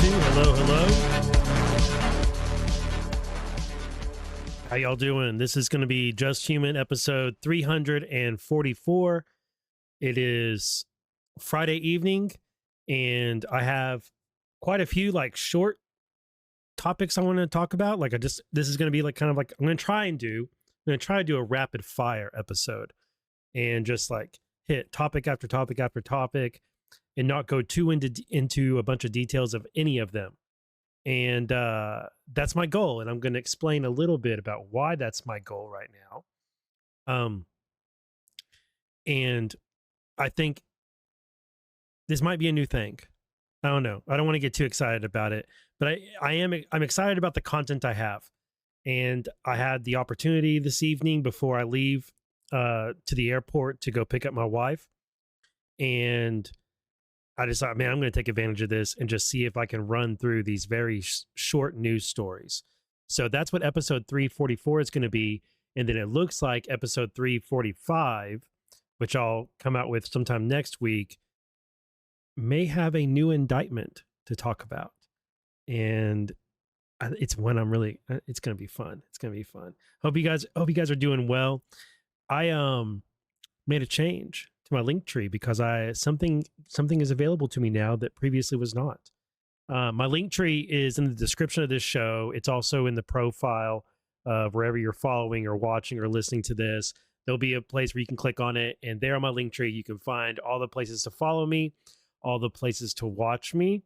Hello. How y'all doing? This is going to be Just Human episode 344. It is Friday evening, and I have quite a few short topics I want to talk about. This is going to be I'm going to try to do a rapid fire episode and just hit topic after topic after topic and not go too into a bunch of details of any of them. And that's my goal, and I'm going to explain a little bit about why that's my goal right now. And I think this might be a new thing. I don't know. I don't want to get too excited about it, but I'm excited about the content I have. And I had the opportunity this evening before I leave to the airport to go pick up my wife. And I decided, man, I'm going to take advantage of this and just see if I can run through these very short news stories. So that's what episode 344 is going to be. And then it looks like episode 345, which I'll come out with sometime next week, may have a new indictment to talk about. And it's when it's going to be fun. It's going to be fun. Hope you guys are doing well. I made a change to my link tree because something is available to me now that previously was not. My link tree is in the description of this show. It's also in the profile of wherever you're following or watching or listening to this. There'll be a place where you can click on it, and there on my link tree you can find all the places to follow me, all the places to watch me,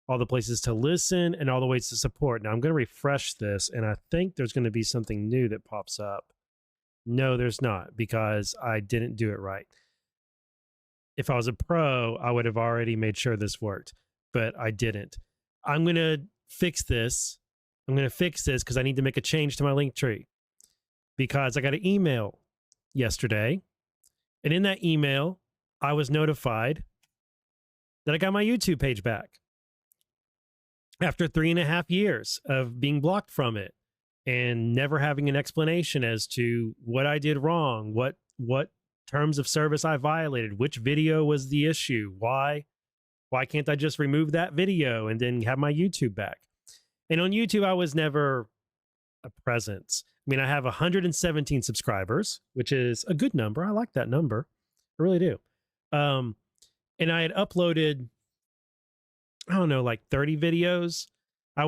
all the places to listen, and all the ways to support. Now I'm going to refresh this, and I think there's going to be something new that pops up. No, there's not, because I didn't do it right. If I was a pro, I would have already made sure this worked, but I didn't. I'm going to fix this. Because I need to make a change to my link tree, because I got an email yesterday, and in that email, I was notified that I got my YouTube page back after 3.5 years of being blocked from it and never having an explanation as to what I did wrong, what terms of service I violated, which video was the issue, why can't I just remove that video and then have my YouTube back? And on YouTube, I was never a presence. I mean, I have 117 subscribers, which is a good number. I like that number. I really do. And I had uploaded, 30 videos. I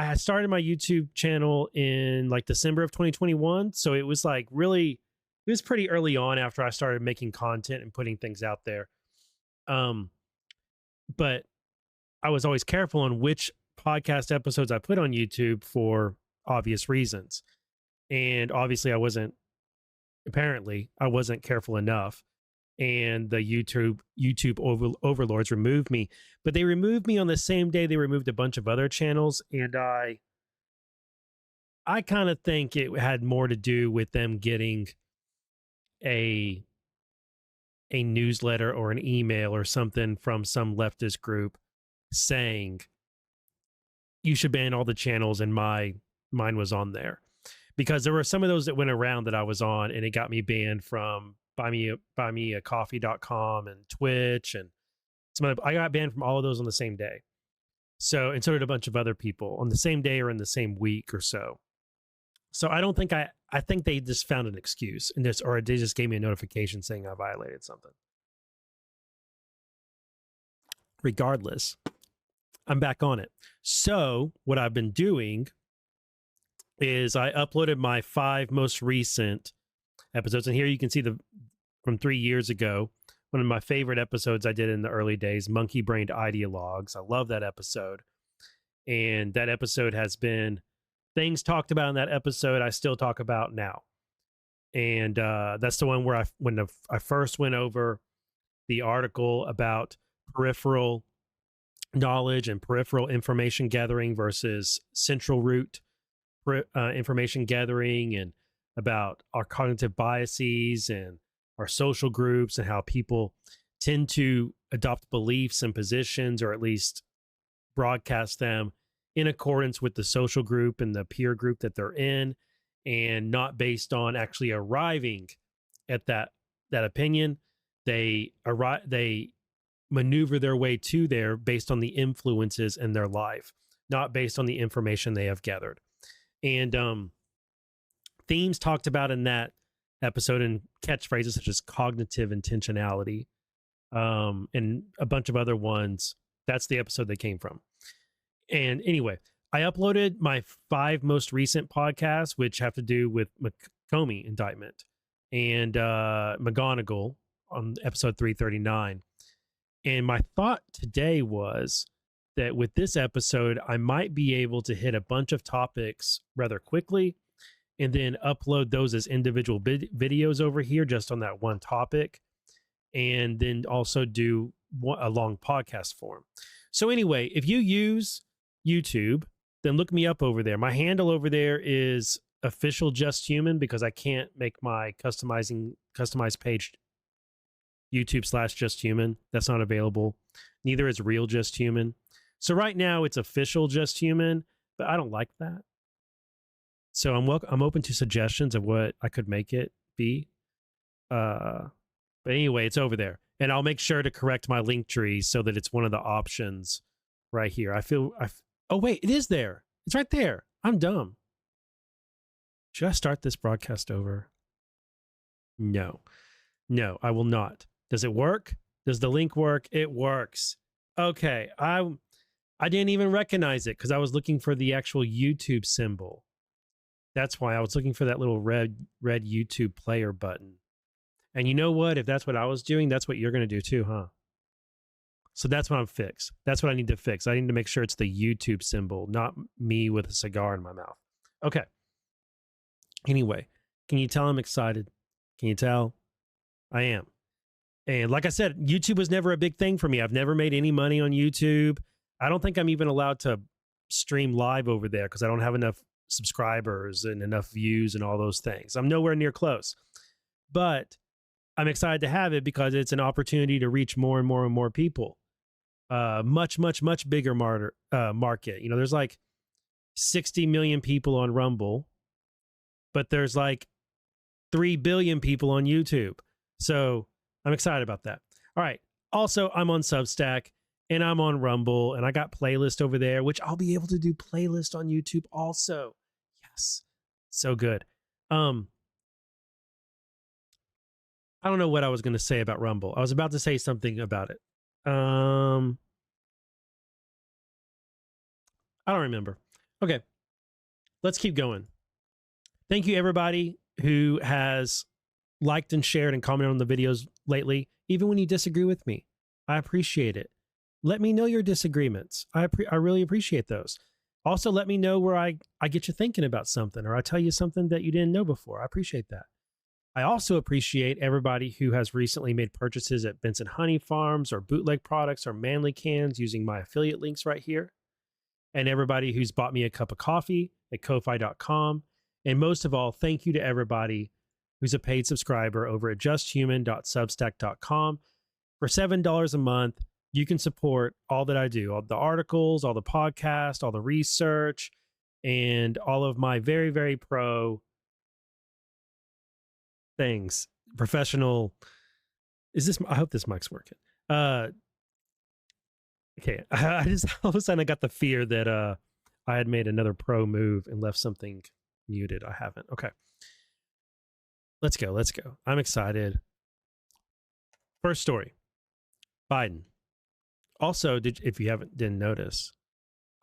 had started my YouTube channel in December of 2021. So it was it was pretty early on after I started making content and putting things out there. But I was always careful on which podcast episodes I put on YouTube for obvious reasons. And obviously I wasn't careful enough. And the YouTube overlords removed me. But they removed me on the same day they removed a bunch of other channels. And I kind of think it had more to do with them getting a newsletter or an email or something from some leftist group saying you should ban all the channels, and mine was on there, because there were some of those that went around that I was on, and it got me banned from buymeacoffee.com and Twitch, and I got banned from all of those on the same day. So, and so did a bunch of other people on the same day or in the same week or so. So I don't think I think they just found an excuse in this, or they just gave me a notification saying I violated something. Regardless, I'm back on it. So what I've been doing is I uploaded my 5 most recent episodes. And here you can see from 3 years ago, one of my favorite episodes I did in the early days, Monkey Brained Ideologues. I love that episode. And that episode has been things talked about in that episode I still talk about now. And that's the one where I first went over the article about peripheral knowledge and peripheral information gathering versus central root information gathering, and about our cognitive biases and our social groups and how people tend to adopt beliefs and positions, or at least broadcast them in accordance with the social group and the peer group that they're in, and not based on actually arriving at that opinion. They maneuver their way to there based on the influences in their life, not based on the information they have gathered. And themes talked about in that episode and catchphrases such as cognitive intentionality, and a bunch of other ones. That's the episode they came from. And anyway, I uploaded my 5 most recent podcasts, which have to do with Comey indictment and McGonigal on episode 339. And my thought today was that with this episode, I might be able to hit a bunch of topics rather quickly and then upload those as individual videos over here just on that one topic, and then also do a long podcast form. So anyway, if you use YouTube, then look me up over there. My handle over there is official Just Human, because I can't make my customized page YouTube/Just Human. That's not available. Neither is Real Just Human. So right now it's official Just Human, but I don't like that. So I'm open to suggestions of what I could make it be. But anyway, it's over there, and I'll make sure to correct my link tree so that it's one of the options right here. Oh wait, it is there. It's right there. I'm dumb. Should I start this broadcast over? No, I will not. Does it work? Does the link work? It works. Okay. I didn't even recognize it because I was looking for the actual YouTube symbol. That's why I was looking for that little red YouTube player button. And you know what? If that's what I was doing, that's what you're going to do too, huh? So that's what I'm fixed. That's what I need to fix. I need to make sure it's the YouTube symbol, not me with a cigar in my mouth. Okay. Anyway, can you tell I'm excited? Can you tell? I am. And like I said, YouTube was never a big thing for me. I've never made any money on YouTube. I don't think I'm even allowed to stream live over there because I don't have enough subscribers and enough views and all those things. I'm nowhere near close. But I'm excited to have it because it's an opportunity to reach more and more and more people. Much bigger market. You know, there's like 60 million people on Rumble, but there's like 3 billion people on YouTube. So I'm excited about that. All right. Also, I'm on Substack and I'm on Rumble, and I got playlist over there, which I'll be able to do playlist on YouTube also. Yes. So good. I don't know what I was going to say about Rumble. I was about to say something about it. I don't remember. Okay. Let's keep going. Thank you, everybody who has liked and shared and commented on the videos lately, even when you disagree with me. I appreciate it. Let me know your disagreements. I really appreciate those. Also, let me know where I get you thinking about something, or I tell you something that you didn't know before. I appreciate that. I also appreciate everybody who has recently made purchases at Benson Honey Farms or Bootleg Products or Manly Cans using my affiliate links right here. And everybody who's bought me a cup of coffee at Ko-Fi.com. And most of all, thank you to everybody who's a paid subscriber over at justhuman.substack.com. For $7 a month, you can support all that I do, all the articles, all the podcasts, all the research, and all of my very, very pro things. Professional. I hope this mic's working. Okay. I just all of a sudden I got the fear that I had made another pro move and left something muted. I haven't. Okay. Let's go. I'm excited. First story. Biden. Also, if you didn't notice,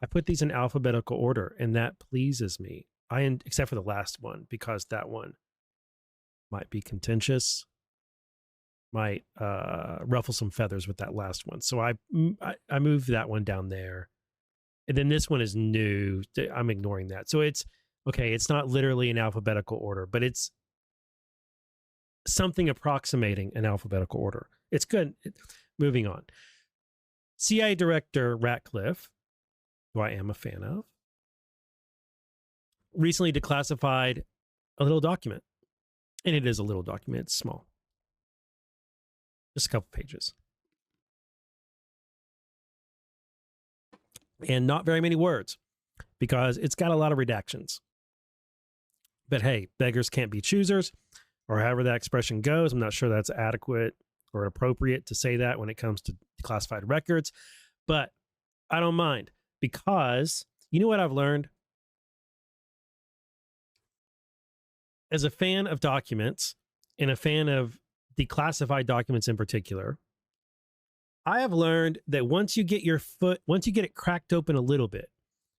I put these in alphabetical order, and that pleases me. Except for the last one, because that one might be contentious, might ruffle some feathers with that last one. So I moved that one down there. And then this one is new. I'm ignoring that. So it's, okay, it's not literally in alphabetical order, but it's something approximating an alphabetical order. It's good. Moving on. CIA Director Ratcliffe, who I am a fan of, recently declassified a little document. And it is a little document. It's small. Just a couple pages. And not very many words, because it's got a lot of redactions. But hey, beggars can't be choosers, or however that expression goes. I'm not sure that's adequate or appropriate to say that when it comes to classified records, but I don't mind, because you know what I've learned? As a fan of documents and a fan of declassified documents in particular, I have learned that once you get it cracked open a little bit,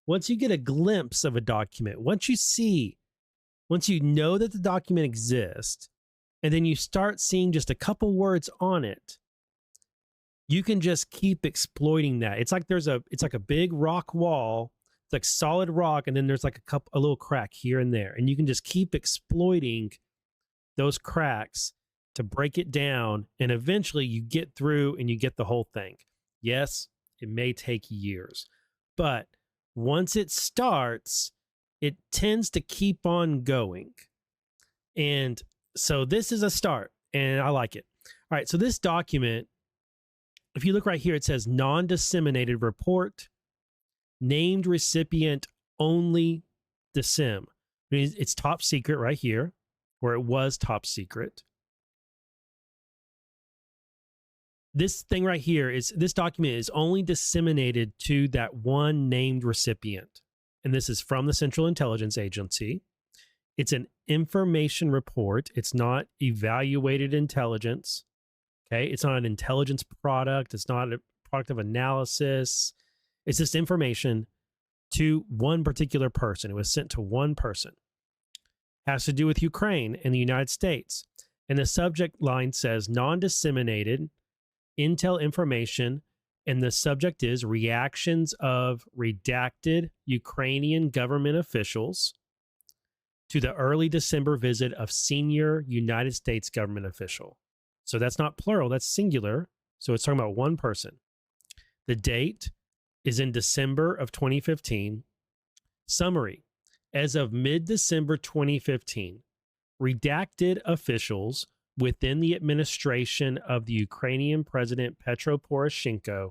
once you get a glimpse of a document, once you know that the document exists, and then you start seeing just a couple words on it, you can just keep exploiting that. It's like it's like a big rock wall. It's like solid rock, and then there's like a little crack here and there, and you can just keep exploiting those cracks to break it down, and eventually you get through and you get the whole thing. Yes, it may take years, but once it starts, it tends to keep on going. And so this is a start, and I like it. All right, so this document, if you look right here, it says non-disseminated report, named recipient only dissim. It's top secret right here, where it was top secret. This thing right here this document is only disseminated to that one named recipient. And this is from the Central Intelligence Agency. It's an information report. It's not evaluated intelligence. Okay. It's not an intelligence product. It's not a product of analysis. It's just information to one particular person. It was sent to one person. Has to do with Ukraine and the United States. And the subject line says non-disseminated intel information, and the subject is reactions of redacted Ukrainian government officials to the early December visit of senior United States government official. So that's not plural, that's singular. So it's talking about one person. The date is in December of 2015. Summary: as of mid-December 2015, redacted officials within the administration of the Ukrainian President Petro Poroshenko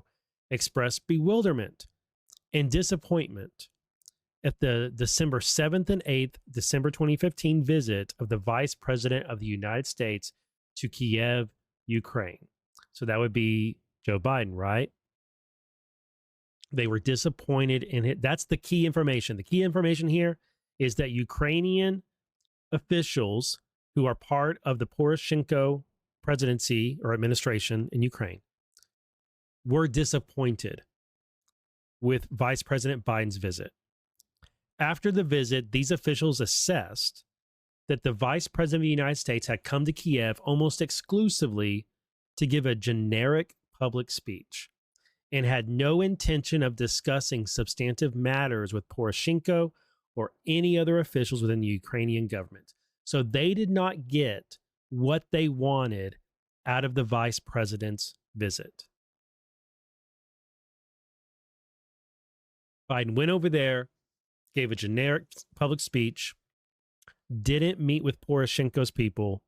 expressed bewilderment and disappointment at the December 7th and 8th, December 2015 visit of the Vice President of the United States to Kiev, Ukraine. So that would be Joe Biden, right? They were disappointed in it. That's the key information. The key information here is that Ukrainian officials who are part of the Poroshenko presidency or administration in Ukraine were disappointed with Vice President Biden's visit. After the visit, these officials assessed that the Vice President of the United States had come to Kiev almost exclusively to give a generic public speech and had no intention of discussing substantive matters with Poroshenko or any other officials within the Ukrainian government. So they did not get what they wanted out of the vice president's visit. Biden went over there, gave a generic public speech, didn't meet with Poroshenko's people,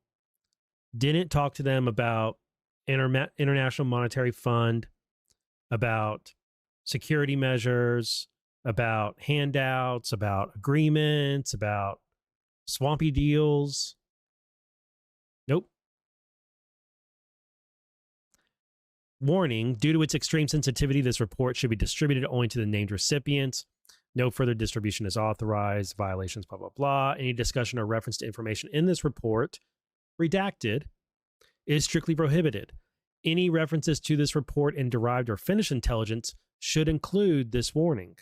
didn't talk to them about International Monetary Fund, about security measures, about handouts, about agreements, about swampy deals. Nope. Warning, due to its extreme sensitivity, this report should be distributed only to the named recipients. No further distribution is authorized. Violations, blah, blah, blah. Any discussion or reference to information in this report, redacted, is strictly prohibited. Any references to this report in derived or finished intelligence should include this warning.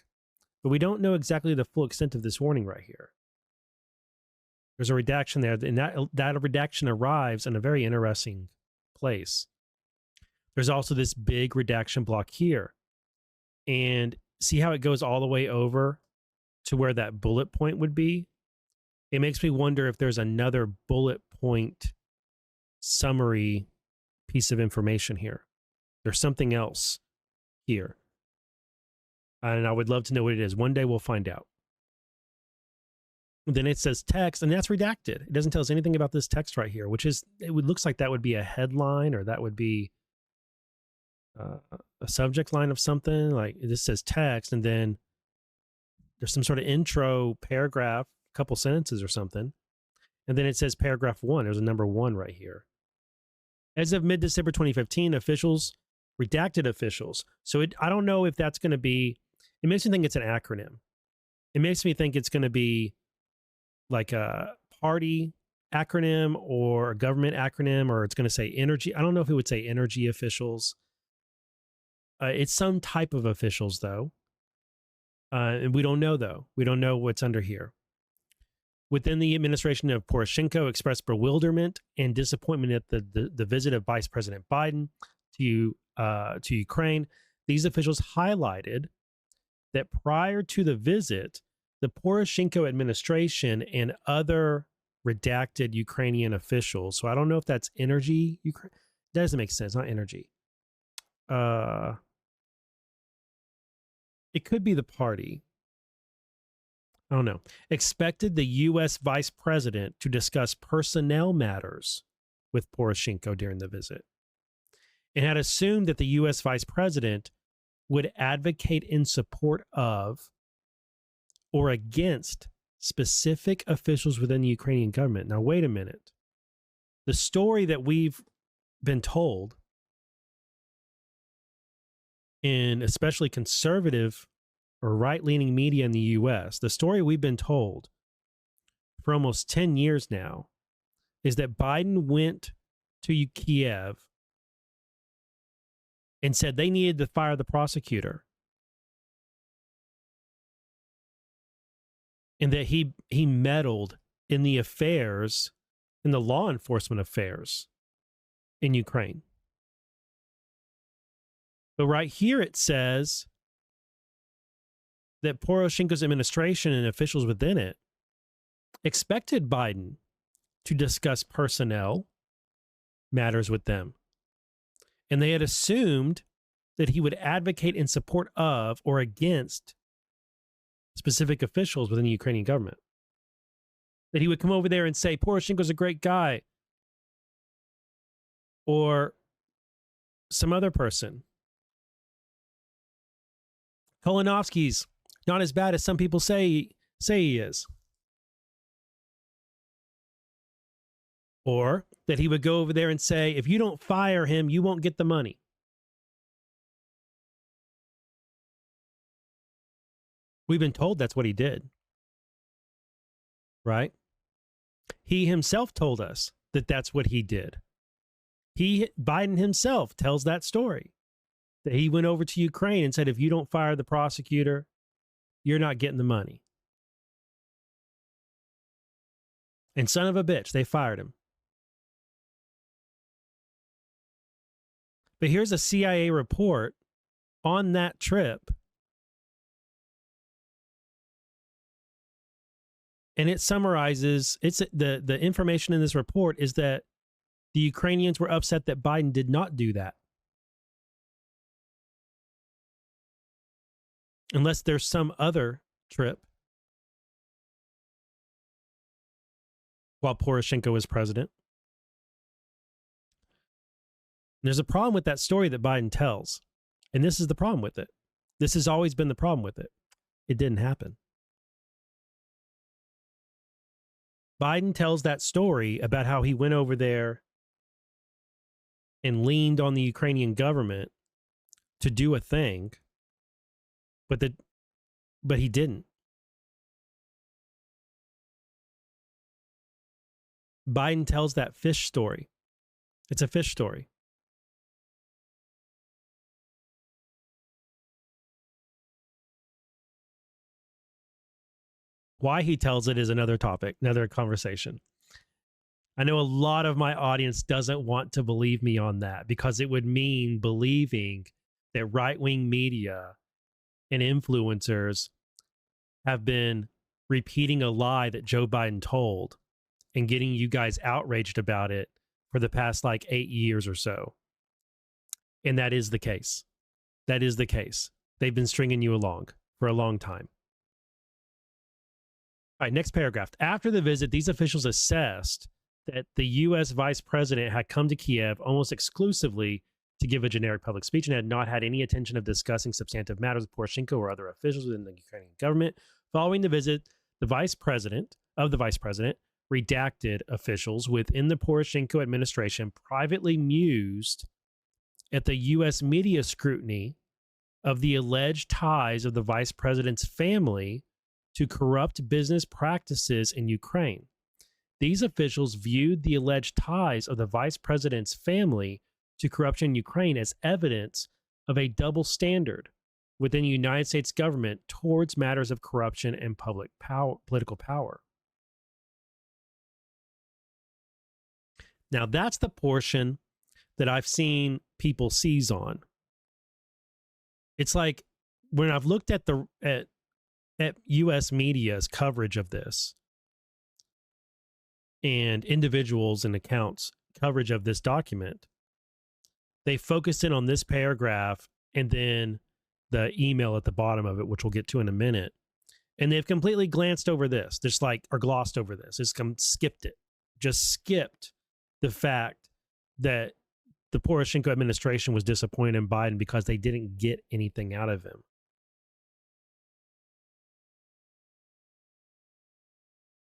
But we don't know exactly the full extent of this warning right here. There's a redaction there, and that redaction arrives in a very interesting place. There's also this big redaction block here. And see how it goes all the way over to where that bullet point would be? It makes me wonder if there's another bullet point summary piece of information here. There's something else here. And I would love to know what it is. One day we'll find out. Then it says text, and that's redacted. It doesn't tell us anything about this text right here, which is, looks like that would be a headline, or that would be a subject line of something. Like this says text, and then there's some sort of intro paragraph, a couple sentences or something. And then it says paragraph 1. There's a number 1 right here. As of mid-December 2015, redacted officials. So I don't know if that's going to be, it makes me think it's an acronym. It makes me think it's going to be like a party acronym or a government acronym, or it's going to say energy. I don't know if it would say energy officials. It's some type of officials, though. And we don't know, though. We don't know what's under here. Within the administration of Poroshenko, expressed bewilderment and disappointment at the visit of Vice President Biden to Ukraine. These officials highlighted that prior to the visit, the Poroshenko administration and other redacted Ukrainian officials, so I don't know if that's energy. That doesn't make sense, not energy. It could be the party. I don't know. Expected the U.S. vice president to discuss personnel matters with Poroshenko during the visit, and had assumed that the U.S. vice president would advocate in support of or against specific officials within the Ukrainian government. Now, wait a minute. The story that we've been told, in especially conservative or right-leaning media in the U.S., the story we've been told for almost 10 years now is that Biden went to Kiev and said they needed to fire the prosecutor, and that he meddled in the affairs, in the law enforcement affairs in Ukraine. But right here it says that Poroshenko's administration and officials within it expected Biden to discuss personnel matters with them. And they had assumed that he would advocate in support of or against specific officials within the Ukrainian government. That he would come over there and say, Poroshenko's a great guy. Or some other person. Kolonovsky's not as bad as some people say he is. Or that he would go over there and say, if you don't fire him, you won't get the money. We've been told that's what he did. Right? He himself told us that that's what he did. Biden himself tells that story. That he went over to Ukraine and said, if you don't fire the prosecutor, you're not getting the money. And son of a bitch, they fired him. But here's a CIA report on that trip. And it summarizes, the information in this report is that the Ukrainians were upset that Biden did not do that. Unless there's some other trip while Poroshenko was president. And there's a problem with that story that Biden tells. And this is the problem with it. This has always been the problem with it. It didn't happen. Biden tells that story about how he went over there and leaned on the Ukrainian government to do a thing, but he didn't. Biden tells that fish story. It's a fish story. Why he tells it is another topic, another conversation. I know a lot of my audience doesn't want to believe me on that because it would mean believing that right-wing media and influencers have been repeating a lie that Joe Biden told and getting you guys outraged about it for the past 8 years or so. And that is the case. That is the case. They've been stringing you along for a long time. All right, next paragraph. After the visit, these officials assessed that the U.S. vice president had come to Kiev almost exclusively to give a generic public speech and had not had any intention of discussing substantive matters with Poroshenko or other officials within the Ukrainian government. Following the visit, the vice president redacted officials within the Poroshenko administration privately mused at the U.S. media scrutiny of the alleged ties of the vice president's family to corrupt business practices in Ukraine. These officials viewed the alleged ties of the vice president's family to corruption in Ukraine as evidence of a double standard within the United States government towards matters of corruption and public power, political power. Now, that's the portion that I've seen people seize on. It's like when I've looked at at U.S. media's coverage of this and individuals and accounts coverage of this document, they focused in on this paragraph and then the email at the bottom of it, which we'll get to in a minute. And they've completely glanced over this, just like, or glossed over this, skipped it, just skipped the fact that the Poroshenko administration was disappointed in Biden because they didn't get anything out of him.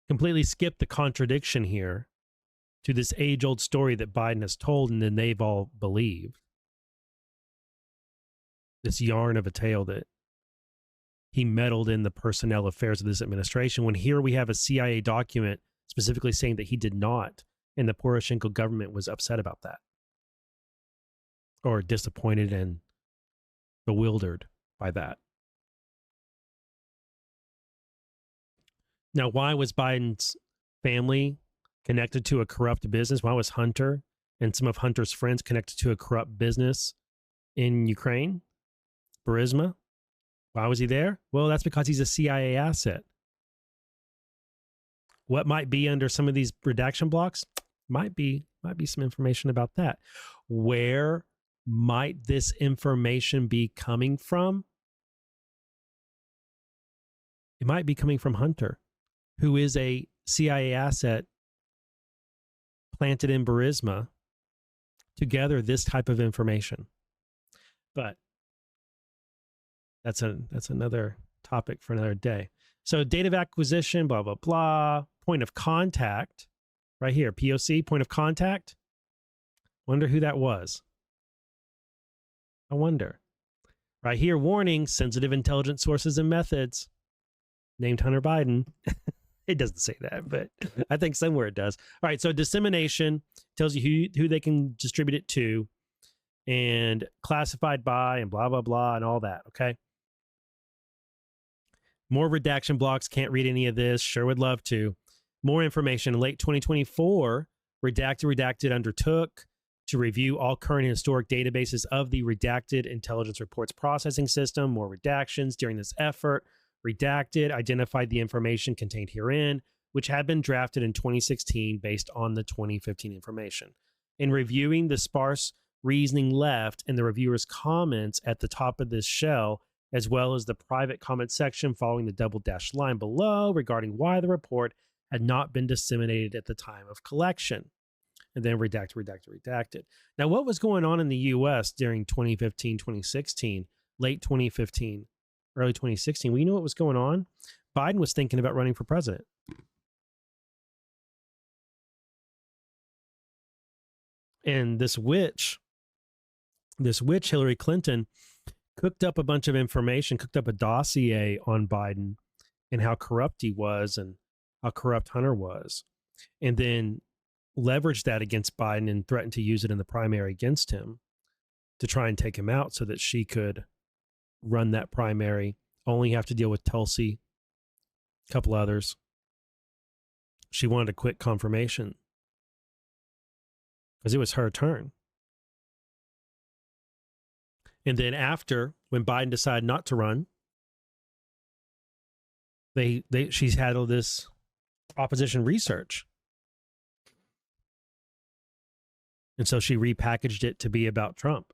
Completely skipped the contradiction here to this age-old story that Biden has told and then they've all believed. This yarn of a tale that he meddled in the personnel affairs of this administration, when here we have a CIA document specifically saying that he did not, and the Poroshenko government was upset about that, or disappointed and bewildered by that. Now, why was Biden's family connected to a corrupt business? Why was Hunter and some of Hunter's friends connected to a corrupt business in Ukraine? Burisma? Why was he there? Well, that's because he's a CIA asset. What might be under some of these redaction blocks? Might be some information about that. Where might this information be coming from? It might be coming from Hunter, who is a CIA asset planted in Burisma to gather this type of information. But that's another topic for another day. So date of acquisition, blah, blah, blah. Point of contact, right here, POC, point of contact. Wonder who that was. I wonder. Right here, warning, sensitive intelligence sources and methods. Named Hunter Biden. It doesn't say that, but I think somewhere it does. All right, so dissemination tells you who they can distribute it to, and classified by, and blah, blah, blah, and all that, okay? More redaction blocks, can't read any of this, sure would love to. More information, in late 2024, Redacted undertook to review all current and historic databases of the Redacted Intelligence Reports Processing System. More redactions during this effort. Redacted identified the information contained herein, which had been drafted in 2016 based on the 2015 information. In reviewing the sparse reasoning left in the reviewer's comments at the top of this shell, as well as the private comment section following the double dashed line below regarding why the report had not been disseminated at the time of collection. And then redacted. Now, what was going on in the U.S. during 2015, 2016, late 2015, early 2016? Well, you know what was going on? Biden was thinking about running for president. And this witch, Hillary Clinton, cooked up a bunch of information, cooked up a dossier on Biden and how corrupt he was and how corrupt Hunter was, and then leveraged that against Biden and threatened to use it in the primary against him to try and take him out so that she could run that primary, only have to deal with Tulsi, a couple others. She wanted a quick confirmation because it was her turn. And then after, when Biden decided not to run, she's had all this opposition research. And so she repackaged it to be about Trump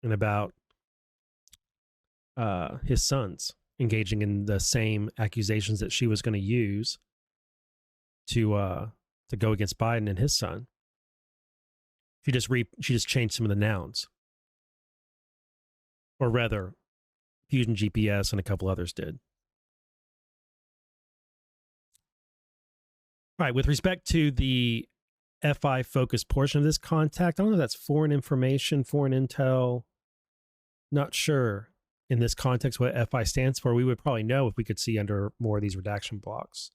and about his sons engaging in the same accusations that she was going to use to go against Biden and his son. She just changed some of the nouns. Or rather, Fusion GPS and a couple others did. All right, with respect to the FI focused portion of this contact, I don't know if that's foreign information, foreign intel. Not sure in this context what FI stands for. We would probably know if we could see under more of these redaction blocks.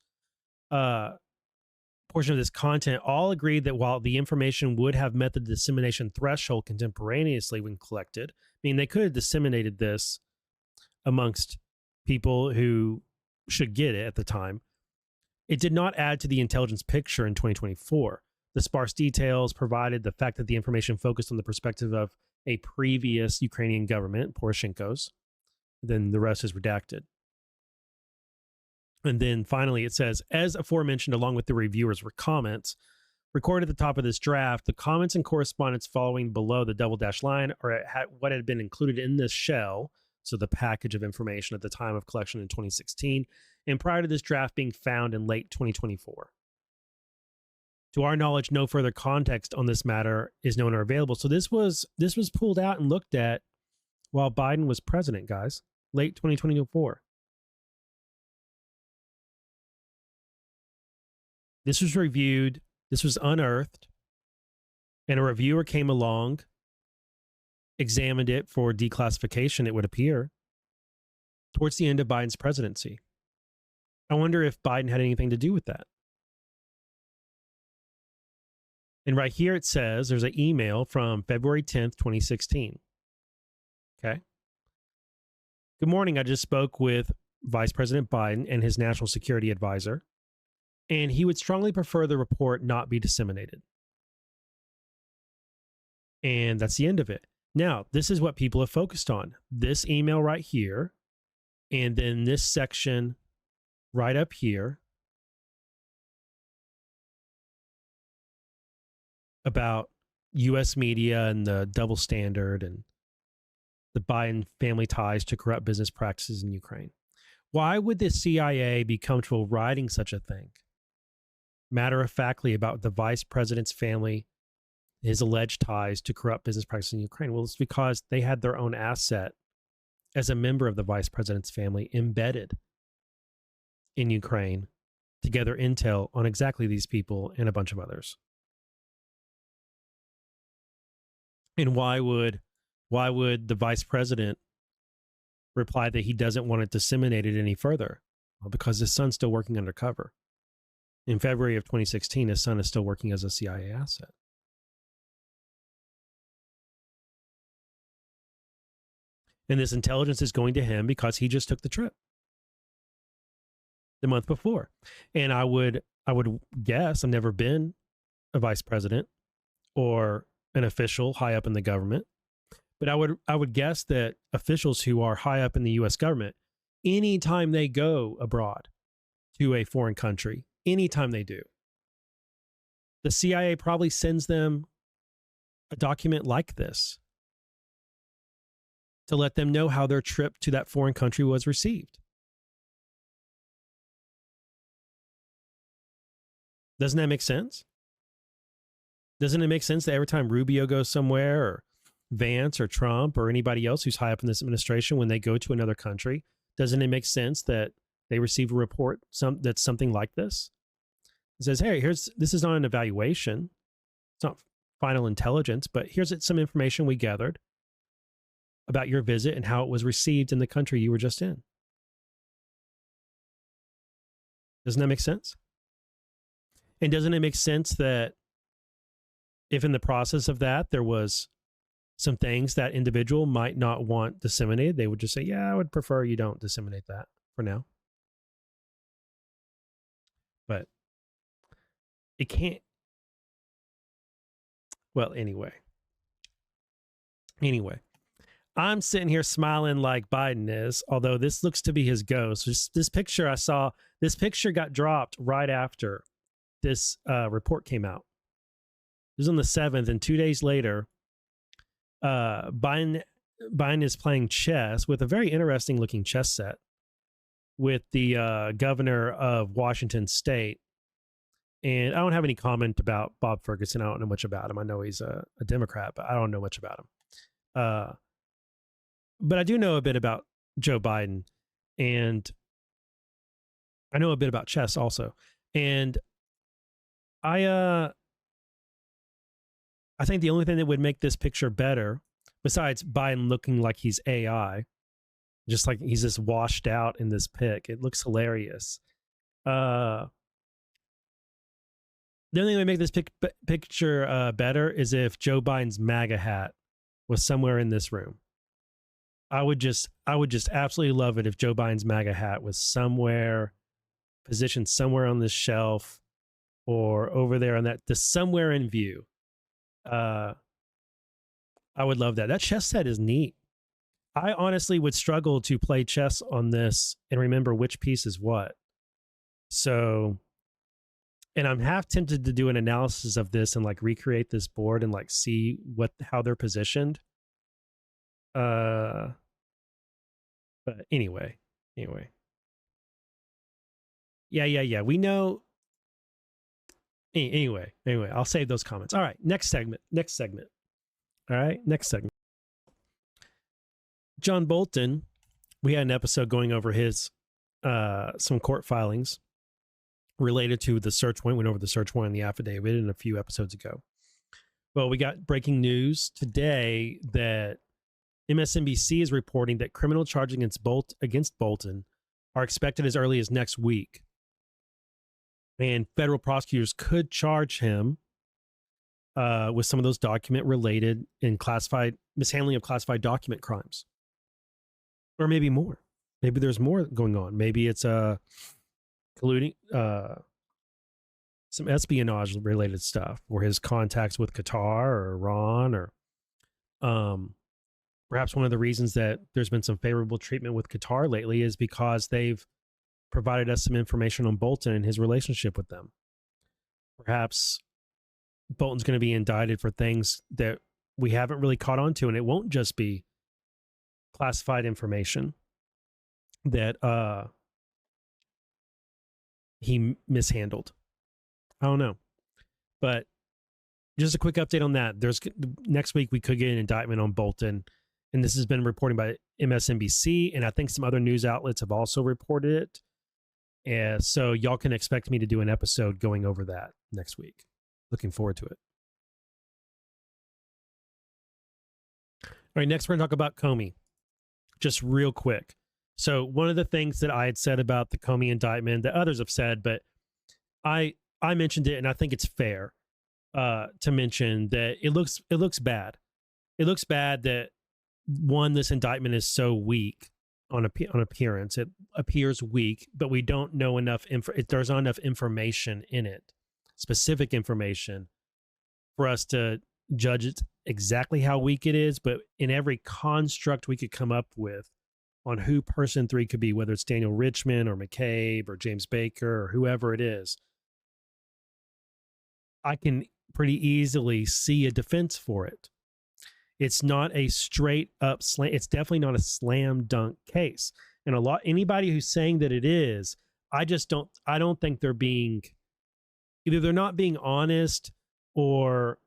Portion of this content all agreed that while the information would have met the dissemination threshold contemporaneously when collected, I mean, they could have disseminated this amongst people who should get it at the time. It did not add to the intelligence picture in 2024. The sparse details provided the fact that the information focused on the perspective of a previous Ukrainian government, Poroshenko's. Then the rest is redacted. And then finally, it says, as aforementioned, along with the reviewers' comments, recorded at the top of this draft, the comments and correspondence following below the double dash line are what had been included in this shell, so the package of information at the time of collection in 2016, and prior to this draft being found in late 2024. To our knowledge, no further context on this matter is known or available. So this was pulled out and looked at while Biden was president, guys, late 2024. This was reviewed, this was unearthed, and a reviewer came along, examined it for declassification, it would appear, towards the end of Biden's presidency. I wonder if Biden had anything to do with that. And right here it says there's an email from February 10th, 2016. Okay. Good morning. I just spoke with Vice President Biden and his national security advisor, and he would strongly prefer the report not be disseminated. And that's the end of it. Now, this is what people have focused on. This email right here, and then this section right up here about U.S. media and the double standard and the Biden family ties to corrupt business practices in Ukraine. Why would the CIA be comfortable writing such a thing? Matter-of-factly about the vice president's family, his alleged ties to corrupt business practices in Ukraine. Well, it's because they had their own asset as a member of the vice president's family embedded in Ukraine to gather intel on exactly these people and a bunch of others. And why would the vice president reply that he doesn't want it disseminated any further? Well, because his son's still working undercover. In February of 2016, his son is still working as a CIA asset. And this intelligence is going to him because he just took the trip the month before. And I would guess, I've never been a vice president or an official high up in the government, but I would guess that officials who are high up in the U.S. government, anytime they go abroad to a foreign country, anytime they do, the CIA probably sends them a document like this to let them know how their trip to that foreign country was received. Doesn't that make sense? Doesn't it make sense that every time Rubio goes somewhere, or Vance or Trump or anybody else who's high up in this administration, when they go to another country, doesn't it make sense that they receive a report that's something like this? It says, hey, this is not an evaluation. It's not final intelligence, but here's some information we gathered about your visit and how it was received in the country you were just in. Doesn't that make sense? And doesn't it make sense that if in the process of that there was some things that individual might not want disseminated, they would just say, yeah, I would prefer you don't disseminate that for now. But it can't. Well, anyway, I'm sitting here smiling like Biden is, although this looks to be his ghost. This picture I saw, this picture got dropped right after this report came out. It was on the 7th, and 2 days later, Biden is playing chess with a very interesting looking chess set with the governor of Washington State. And I don't have any comment about Bob Ferguson. I don't know much about him. I know he's a Democrat, but I don't know much about him. But I do know a bit about Joe Biden, and I know a bit about chess also. And I think the only thing that would make this picture better, besides Biden looking like he's AI, just like he's just washed out in this pic, it looks hilarious. The only thing that would make this picture better is if Joe Biden's MAGA hat was somewhere in this room. I would just absolutely love it if Joe Biden's MAGA hat was positioned somewhere on this shelf or over there on somewhere in view. I would love that. That chess set is neat. I honestly would struggle to play chess on this and remember which piece is what. So, and I'm half tempted to do an analysis of this and like recreate this board and like see how they're positioned. But anyway. Yeah. We know. Anyway, I'll save those comments. All right, next segment. All right, next segment. John Bolton, we had an episode going over his some court filings related to the search warrant. Went over the search warrant and the affidavit in a few episodes ago. Well, we got breaking news today that MSNBC is reporting that criminal charges against Bolton are expected as early as next week. And federal prosecutors could charge him with some of those document-related and mishandling of classified document crimes. Or maybe more. Maybe there's more going on. Maybe it's colluding, some espionage-related stuff, or his contacts with Qatar or Iran, or perhaps one of the reasons that there's been some favorable treatment with Qatar lately is because they've provided us some information on Bolton and his relationship with them. Perhaps Bolton's going to be indicted for things that we haven't really caught on to, and it won't just be classified information that he mishandled. I don't know. But just a quick update on that. Next week we could get an indictment on Bolton, and this has been reported by MSNBC, and I think some other news outlets have also reported it. And so y'all can expect me to do an episode going over that next week. Looking forward to it. All right, next we're going to talk about Comey. Just real quick. So one of the things that I had said about the Comey indictment that others have said, but I mentioned it, and I think it's fair to mention that it looks bad. It looks bad that, one, this indictment is so weak on appearance. It appears weak, but we don't know enough. There's not enough information in it, specific information, for us to judge it exactly how weak it is. But in every construct we could come up with on who person 3 could be, whether it's Daniel Richman or McCabe or James Baker or whoever it is, I can pretty easily see a defense for it. It's not a straight up slam. It's definitely not a slam dunk case. And anybody who's saying that it is, I don't think they're either they're not being honest, or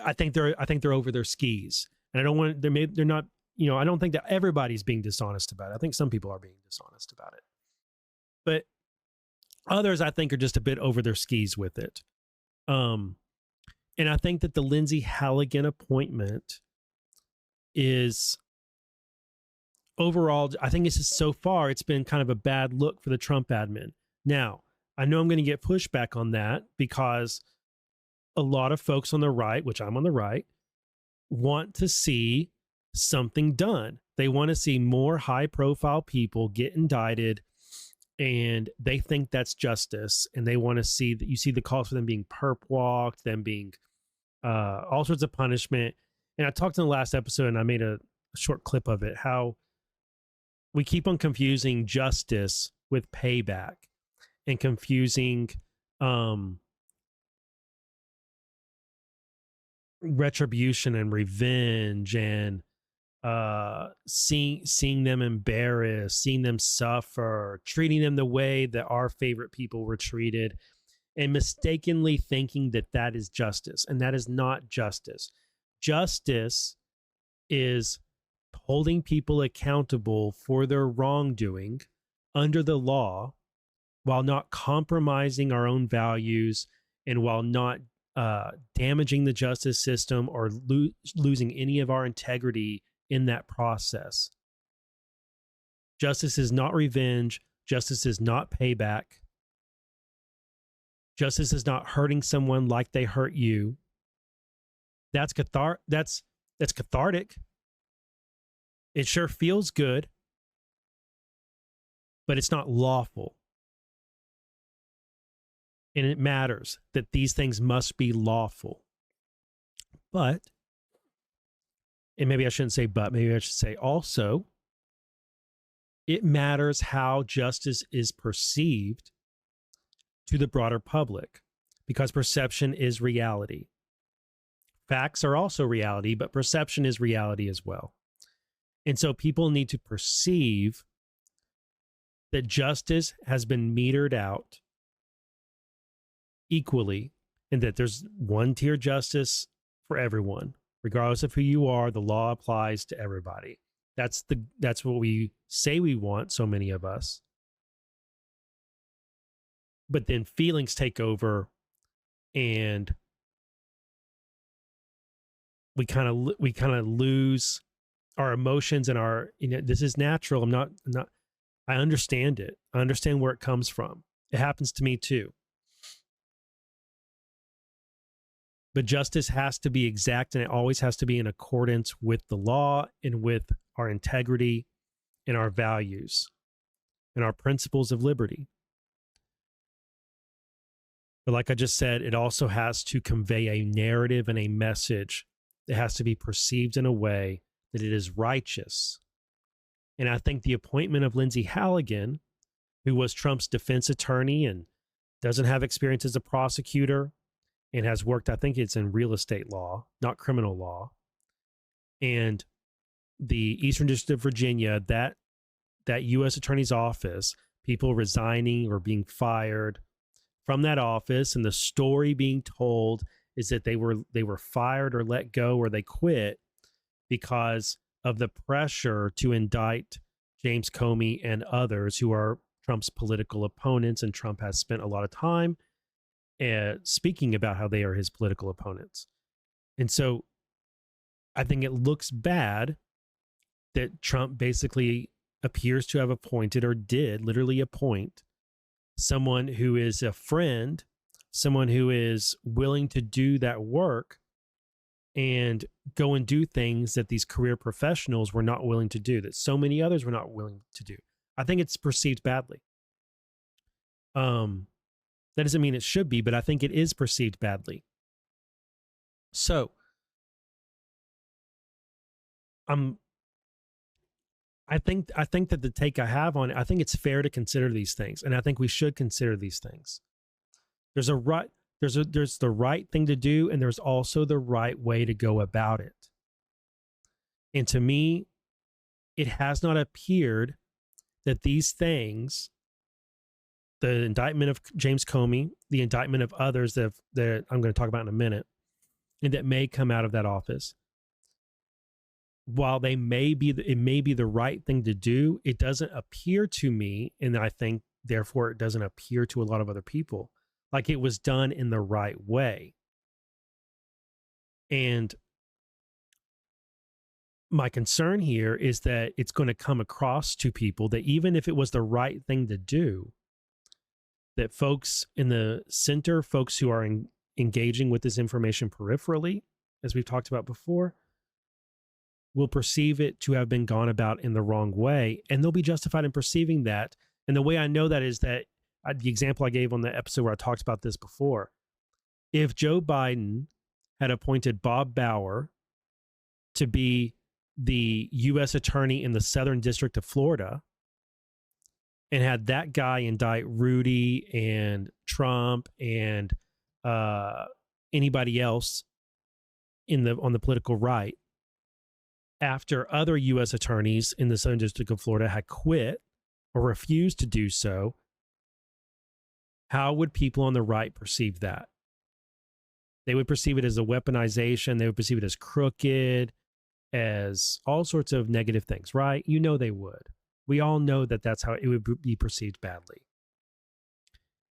I think they're over their skis. And they're not, I don't think that everybody's being dishonest about it. I think some people are being dishonest about it. But others, I think, are just a bit over their skis with it. And I think that the Lindsay Halligan appointment is overall, I think so far, it's been kind of a bad look for the Trump admin. Now, I know I'm going to get pushback on that because a lot of folks on the right, which I'm on the right, want to see something done. They want to see more high-profile people get indicted, and they think that's justice. And they want to see that you see the calls for them being perp walked, them being all sorts of punishment. And I talked in the last episode, and I made a short clip of it, how we keep on confusing justice with payback, and confusing retribution and revenge, and seeing them embarrassed, seeing them suffer, treating them the way that our favorite people were treated, and mistakenly thinking that that is justice. And that is not justice. Justice is holding people accountable for their wrongdoing under the law while not compromising our own values and while not damaging the justice system or losing any of our integrity in that process. Justice is not revenge. Justice is not payback. Justice is not hurting someone like they hurt you. That's cathartic. It sure feels good, but it's not lawful. And it matters that these things must be lawful. But, and maybe I shouldn't say but, maybe I should say also, it matters how justice is perceived to the broader public, because perception is reality. Facts are also reality, but perception is reality as well. And so people need to perceive that justice has been metered out equally, and that there's one tier justice for everyone. Regardless of who you are, the law applies to everybody. That's what we say we want, so many of us. But then feelings take over, and we kind of lose our emotions and our, this is natural. I understand it. I understand where it comes from. It happens to me too. But justice has to be exact, and it always has to be in accordance with the law and with our integrity and our values and our principles of liberty. But like I just said, it also has to convey a narrative and a message. It has to be perceived in a way that it is righteous. And I think the appointment of Lindsay Halligan, who was Trump's defense attorney and doesn't have experience as a prosecutor, and has worked, I think it's in real estate law, not criminal law. And the Eastern District of Virginia, that U.S. Attorney's office, people resigning or being fired from that office, and the story being told is that they were fired or let go or they quit because of the pressure to indict James Comey and others who are Trump's political opponents, and Trump has spent a lot of time speaking about how they are his political opponents. And so I think it looks bad that Trump basically appears to have appointed, or did literally appoint, someone who is a friend, someone who is willing to do that work and go and do things that these career professionals were not willing to do, that so many others were not willing to do. I think it's perceived badly. That doesn't mean it should be, but I think it is perceived badly. So, I think that the take I have on it, I think it's fair to consider these things, and I think we should consider these things. There's the right thing to do, and there's also the right way to go about it. And to me, it has not appeared that these things, the indictment of James Comey, the indictment of others that I'm going to talk about in a minute, and that may come out of that office, while it may be the right thing to do, it doesn't appear to me, and I think therefore it doesn't appear to a lot of other people, like it was done in the right way. And my concern here is that it's going to come across to people that even if it was the right thing to do, that folks in the center, folks who are engaging with this information peripherally, as we've talked about before, will perceive it to have been gone about in the wrong way, and they'll be justified in perceiving that. And the way I know that is that the example I gave on the episode where I talked about this before, if Joe Biden had appointed Bob Bauer to be the U.S. attorney in the Southern District of Florida, and had that guy indict Rudy and Trump and anybody else on the political right, after other U.S. attorneys in the Southern District of Florida had quit or refused to do so, how would people on the right perceive that? They would perceive it as a weaponization. They would perceive it as crooked, as all sorts of negative things, right? You know they would. We all know that that's how it would be perceived badly.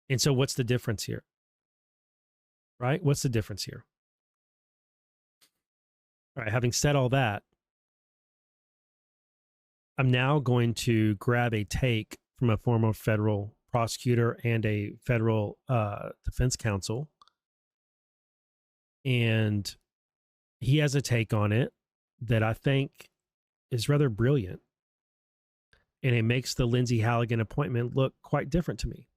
And so what's the difference here? right? What's the difference here? All right, having said all that, I'm now going to grab a take from a former federal prosecutor and a federal defense counsel. And he has a take on it that I think is rather brilliant. And it makes the Lindsey Halligan appointment look quite different to me.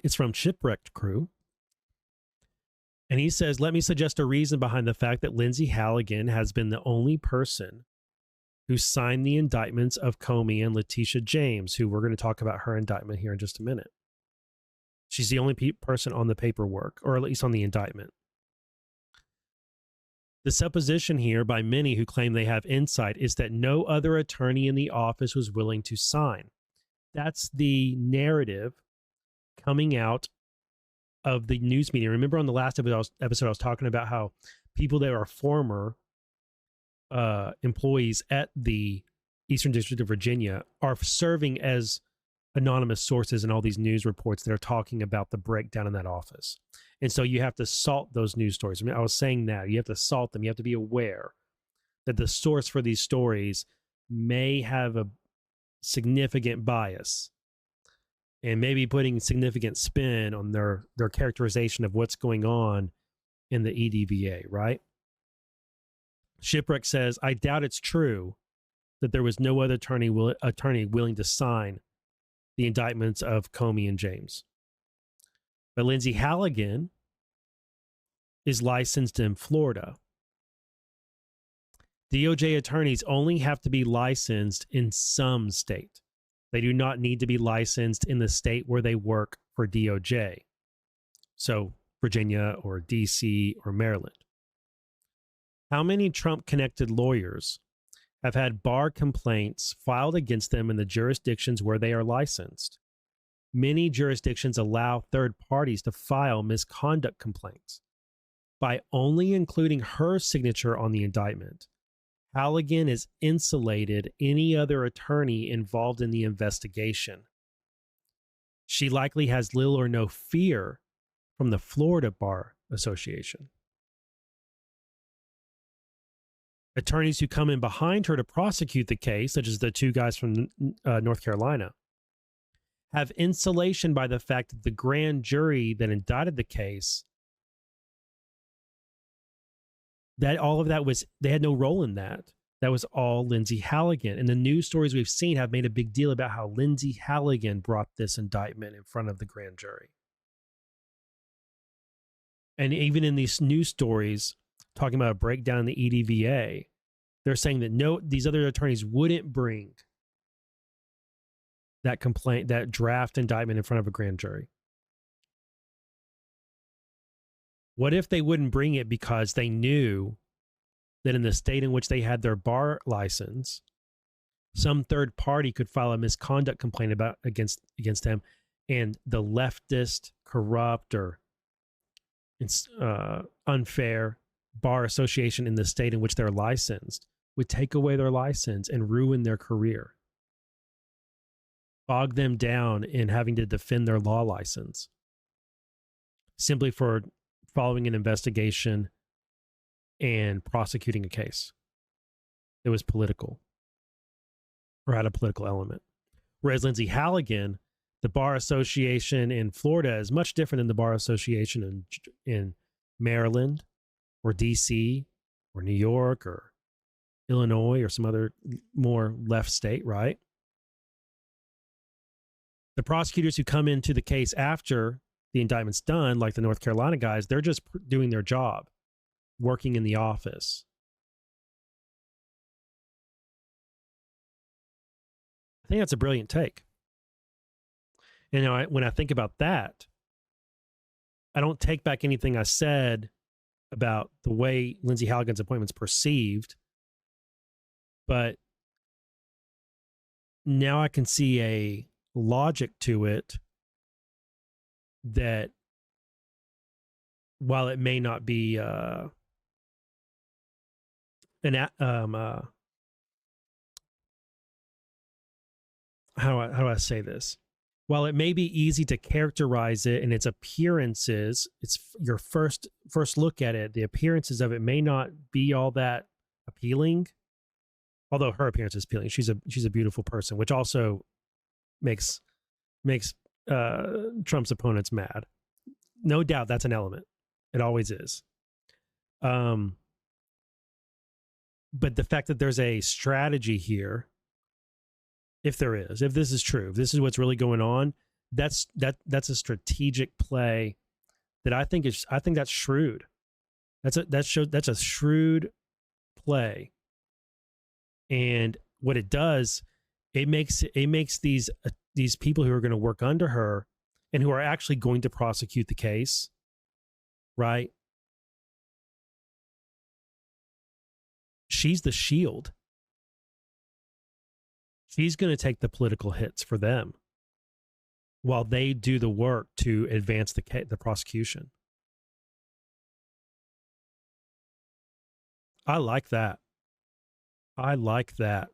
It's from Shipwrecked Crew. And he says, let me suggest a reason behind the fact that Lindsey Halligan has been the only person who signed the indictments of Comey and Letitia James, who we're going to talk about her indictment here in just a minute. She's the only person on the paperwork, or at least on the indictment. The supposition here by many who claim they have insight is that no other attorney in the office was willing to sign. That's the narrative coming out of the news media. Remember on the last episode, I was talking about how people that are former employees at the Eastern District of Virginia are serving as anonymous sources in all these news reports that are talking about the breakdown in that office. And so you have to salt those news stories. I mean, I was saying that you have to salt them. You have to be aware that the source for these stories may have a significant bias and maybe putting significant spin on their characterization of what's going on in the EDVA, right? Shipwreck says, I doubt it's true that there was no other attorney willing to sign the indictments of Comey and James. But Lindsey Halligan is licensed in Florida. DOJ attorneys only have to be licensed in some state. They do not need to be licensed in the state where they work for DOJ. So Virginia or DC or Maryland. How many Trump-connected lawyers have had bar complaints filed against them in the jurisdictions where they are licensed? Many jurisdictions allow third parties to file misconduct complaints. By only including her signature on the indictment, Halligan has insulated any other attorney involved in the investigation. She likely has little or no fear from the Florida Bar Association. Attorneys who come in behind her to prosecute the case, such as the two guys from North Carolina, have insulation by the fact that the grand jury that indicted the case, that all of that was, they had no role in that. That was all Lindsey Halligan. And the news stories we've seen have made a big deal about how Lindsey Halligan brought this indictment in front of the grand jury. And even in these news stories, talking about a breakdown in the EDVA, they're saying that no, these other attorneys wouldn't bring that complaint, that draft indictment in front of a grand jury. What if they wouldn't bring it because they knew that in the state in which they had their bar license, some third party could file a misconduct complaint against them, and the leftist, corrupt, or unfair bar association in the state in which they're licensed would take away their license and ruin their career, bog them down in having to defend their law license simply for following an investigation and prosecuting a case that was political or had a political element. Whereas Lindsey Halligan, the bar association in Florida is much different than the bar association in Maryland or DC or New York or Illinois or some other more left state, right? The prosecutors who come into the case after the indictment's done, like the North Carolina guys, they're just doing their job, working in the office. I think that's a brilliant take. And when I think about that, I don't take back anything I said about the way Lindsey Halligan's appointment's perceived, but now I can see a logic to it that while it may not be how do I say this? While it may be easy to characterize it in its appearances, it's your first look at it. The appearances of it may not be all that appealing, although her appearance is appealing. She's a beautiful person, which also makes Trump's opponents mad. No doubt, that's an element. It always is. But the fact that there's a strategy here, if this is true, if this is what's really going on, that's a strategic play that I think that's shrewd. That's a shrewd play. And what it does, it makes these people who are going to work under her and who are actually going to prosecute the case, right? She's the shield. She's going to take the political hits for them while they do the work to advance the prosecution. I like that. I like that.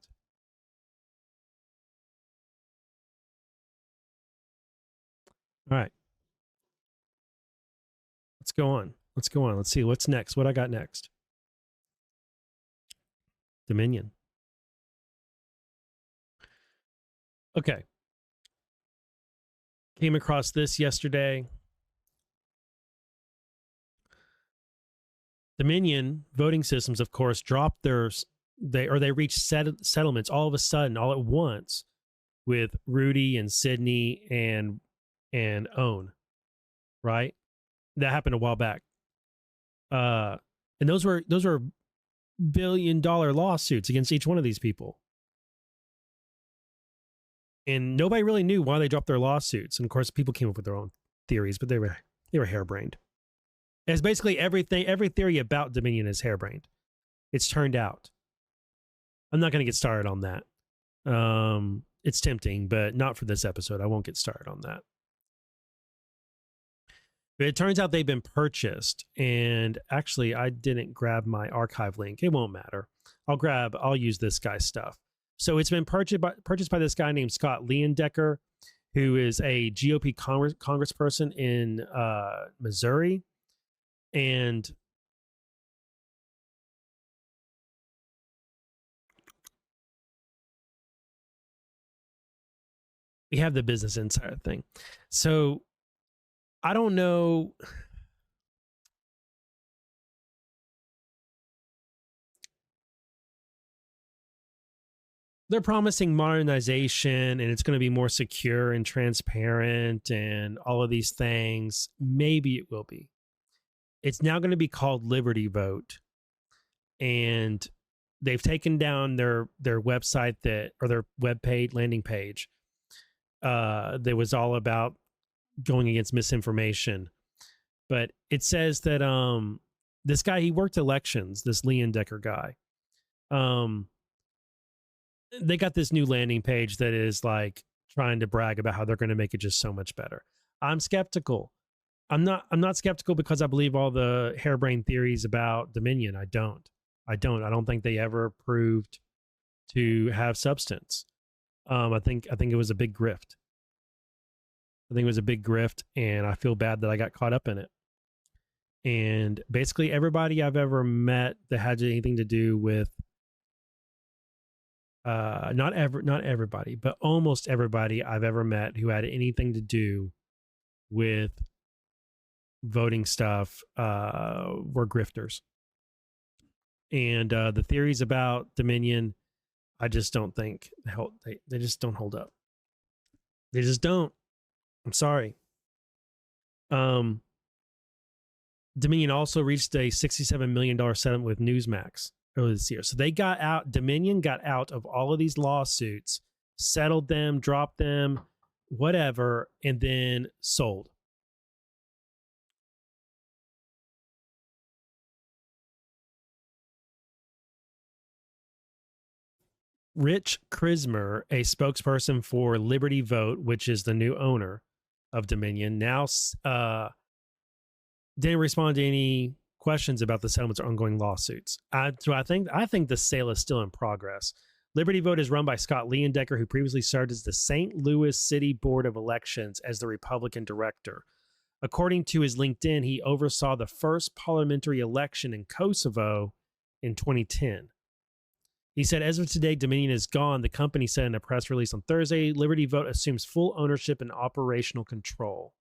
All right. Let's go on. Let's see what's next. What I got next. Dominion. Okay. Came across this yesterday. Dominion voting systems, of course, dropped they reached settlements all of a sudden, all at once, with Rudy and Sydney and Own, right? That happened a while back. And those were $1 billion lawsuits against each one of these people. And nobody really knew why they dropped their lawsuits. And of course, people came up with their own theories, but they were harebrained. It's basically every theory about Dominion is harebrained. It's turned out. I'm not going to get started on that. It's tempting, but not for this episode. I won't get started on that. But it turns out they've been purchased. And actually, I didn't grab my archive link. It won't matter. I'll use this guy's stuff. So it's been purchased by this guy named Scott Leyendecker, who is a GOP congressperson in Missouri. And we have the Business Insider thing. So I don't know. They're promising modernization and it's going to be more secure and transparent and all of these things. Maybe it will be. It's now going to be called Liberty Vote. And they've taken down their website or their webpage landing page that was all about going against misinformation. But it says that this guy, he worked elections, this Leyendecker guy. They got this new landing page that is like trying to brag about how they're going to make it just so much better. I'm skeptical. I'm not skeptical because I believe all the harebrained theories about Dominion. I don't think they ever proved to have substance. I think it was a big grift. And I feel bad that I got caught up in it. And basically everybody I've ever met that had anything to do with not everybody, but almost everybody I've ever met who had anything to do with voting stuff were grifters. And the theories about Dominion, I just don't think they just don't hold up. They just don't. I'm sorry. Dominion also reached a $67 million settlement with Newsmax earlier this year. So Dominion got out of all of these lawsuits, settled them, dropped them, whatever, and then sold. Rich Krismer, a spokesperson for Liberty Vote, which is the new owner of Dominion, now didn't respond to any questions about the settlements or ongoing lawsuits. So I think the sale is still in progress. Liberty Vote is run by Scott Leyendecker, who previously served as the St. Louis City Board of Elections as the Republican director. According to his LinkedIn, he oversaw the first parliamentary election in Kosovo in 2010. He said, as of today, Dominion is gone. The company said in a press release on Thursday, Liberty Vote assumes full ownership and operational control.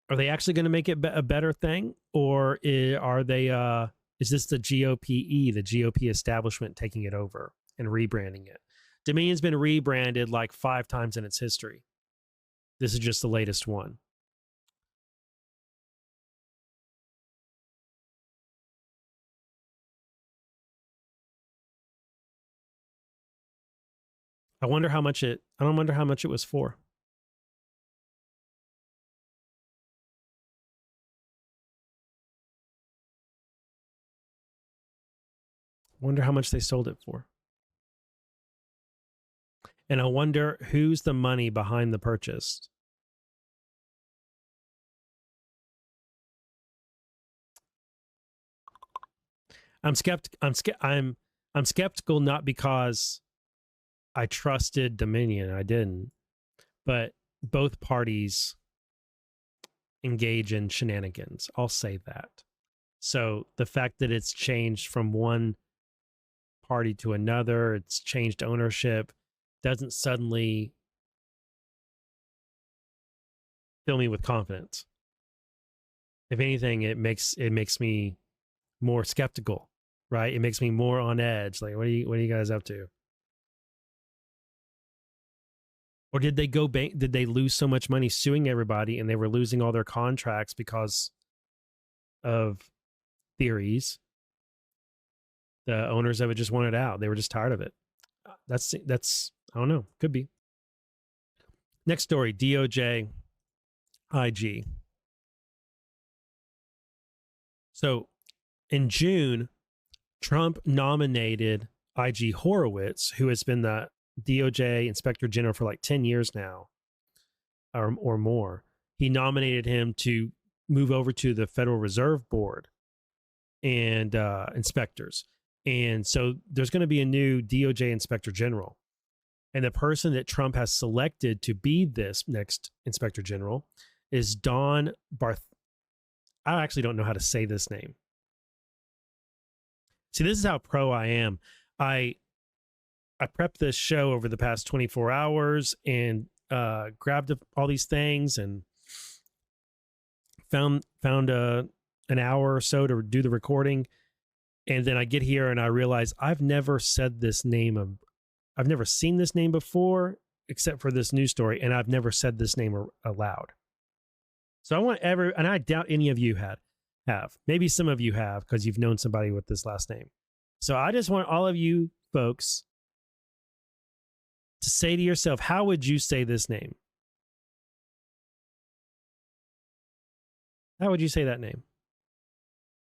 Are they actually going to make it a better thing? Or is this the GOP establishment taking it over and rebranding it? Dominion's been rebranded like 5 times in its history. This is just the latest one. I wonder how much it was for. Wonder how much they sold it for. And I wonder who's the money behind the purchase. I'm skeptical not because I trusted Dominion, I didn't, but both parties engage in shenanigans. I'll say that. So the fact that it's changed from one party to another, it's changed ownership, doesn't suddenly fill me with confidence. If anything, it makes me more skeptical, right? It makes me more on edge. Like, what are you guys up to? Or did they go bank? Did they lose so much money suing everybody, and they were losing all their contracts because of theories? The owners of it just wanted out. They were just tired of it. That's I don't know. Could be. Next story, DOJ-IG. So in June, Trump nominated IG Horowitz, who has been the DOJ Inspector General for like 10 years now, or more. He nominated him to move over to the Federal Reserve Board and inspectors. And so there's going to be a new DOJ Inspector General. And the person that Trump has selected to be this next Inspector General is Don Barth. I actually don't know how to say this name. See, this is how pro I am. I prepped this show over the past 24 hours and grabbed all these things and found an hour or so to do the recording. And then I get here and I realize I've never said this name. I've never seen this name before, except for this news story, and I've never said this name aloud. So I want and I doubt any of you have. Maybe some of you have because you've known somebody with this last name. So I just want all of you folks to say to yourself, how would you say this name? How would you say that name?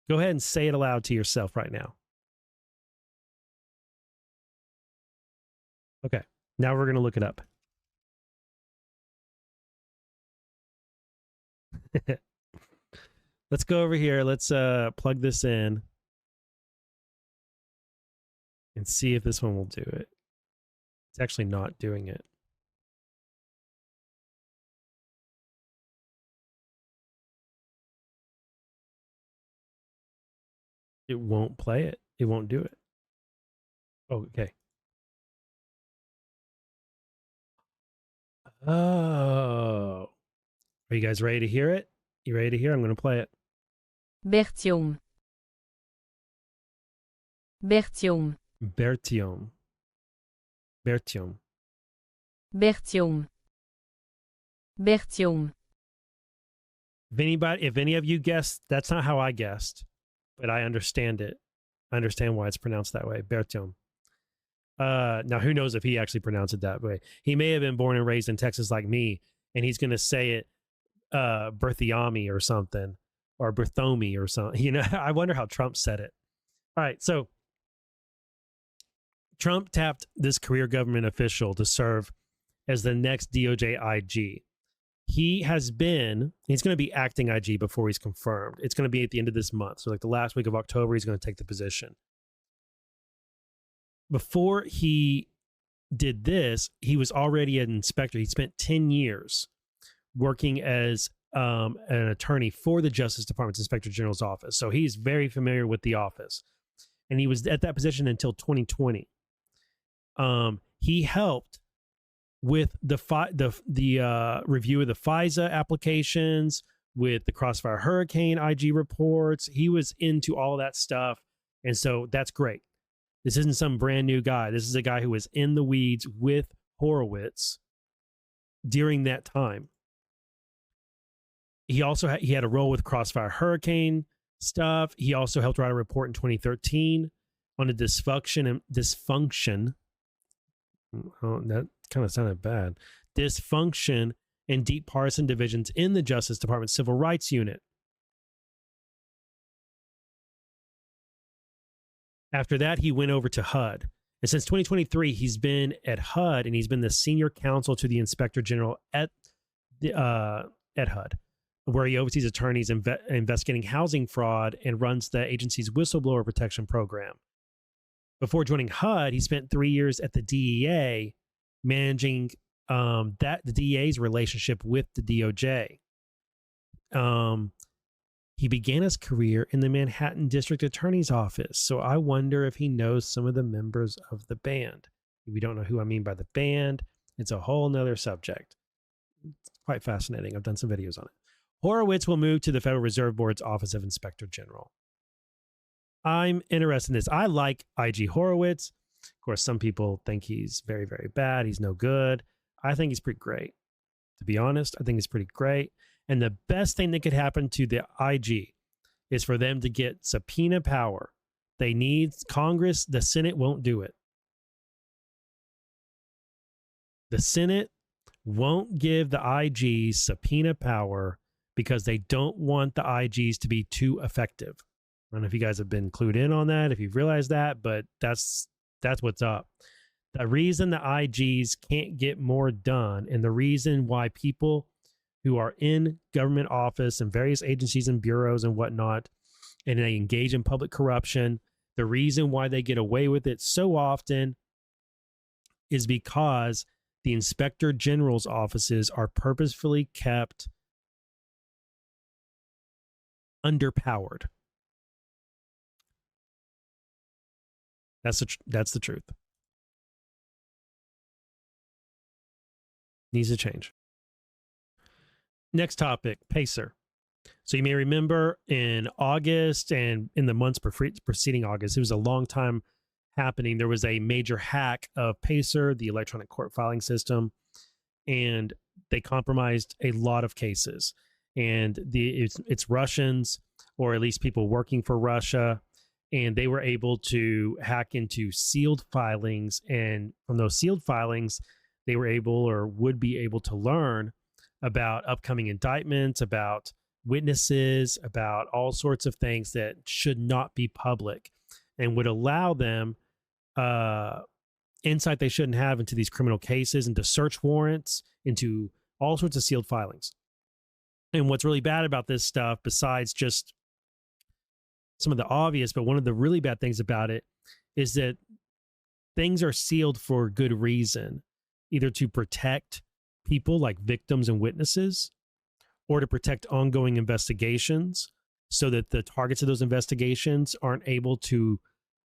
Go ahead and say it aloud to yourself right now. Okay, now we're going to look it up. Let's go over here. Let's plug this in and see if this one will do it. It's actually not doing it. It won't play it. It won't do it. Oh, okay. Oh. Are you guys ready to hear it? You ready to hear? I'm going to play it. Bertium. Bertium. Bertium. Bertium. Bertium. Bertium. If any of you guessed, that's not how I guessed, but I understand it. I understand why it's pronounced that way. Bertium. Now, who knows if he actually pronounced it that way? He may have been born and raised in Texas like me, and he's going to say it Berthiami or something, or Berthomi or something. You know, I wonder how Trump said it. All right, so Trump tapped this career government official to serve as the next DOJ-IG. he's going to be acting IG before he's confirmed. It's going to be at the end of this month. So like the last week of October, he's going to take the position. Before he did this, he was already an inspector. He spent 10 years working as an attorney for the Justice Department's Inspector General's office. So he's very familiar with the office. And he was at that position until 2020. He helped with the review of the FISA applications, with the Crossfire Hurricane IG reports. He was into all that stuff. And so that's great. This isn't some brand new guy. This is a guy who was in the weeds with Horowitz during that time. He also he had a role with Crossfire Hurricane stuff. He also helped write a report in 2013 on a dysfunction. Oh, that kind of sounded bad. Dysfunction and deep partisan divisions in the Justice Department Civil Rights Unit. After that, he went over to HUD. And since 2023, he's been at HUD, and he's been the senior counsel to the Inspector General at HUD, where he oversees attorneys investigating housing fraud and runs the agency's whistleblower protection program. Before joining HUD, he spent 3 years at the DEA managing the DEA's relationship with the DOJ. He began his career in the Manhattan District Attorney's Office, so I wonder if he knows some of the members of the band. We don't know who I mean by the band. It's a whole nother subject. It's quite fascinating. I've done some videos on it. Horowitz will move to the Federal Reserve Board's Office of Inspector General. I'm interested in this. I like IG Horowitz. Of course, some people think he's very, very bad. He's no good. I think he's pretty great. To be honest, I think he's pretty great. And the best thing that could happen to the IG is for them to get subpoena power. They need Congress. The Senate won't do it. The Senate won't give the IGs subpoena power because they don't want the IGs to be too effective. I don't know if you guys have been clued in on that, if you've realized that, but that's what's up. The reason the IGs can't get more done, and the reason why people who are in government office and various agencies and bureaus and whatnot, and they engage in public corruption, the reason why they get away with it so often is because the Inspector General's offices are purposefully kept underpowered. That's the truth. Needs to change. Next topic, Pacer. So you may remember in August and in the months preceding August, it was a long time happening. There was a major hack of Pacer, the electronic court filing system, and they compromised a lot of cases. And it's Russians, or at least people working for Russia, and they were able to hack into sealed filings. And from those sealed filings, they were able or would be able to learn about upcoming indictments, about witnesses, about all sorts of things that should not be public, and would allow them insight they shouldn't have into these criminal cases, into search warrants, into all sorts of sealed filings. And what's really bad about this stuff, besides just some of the obvious, but one of the really bad things about it is that things are sealed for good reason, either to protect people like victims and witnesses, or to protect ongoing investigations so that the targets of those investigations aren't able to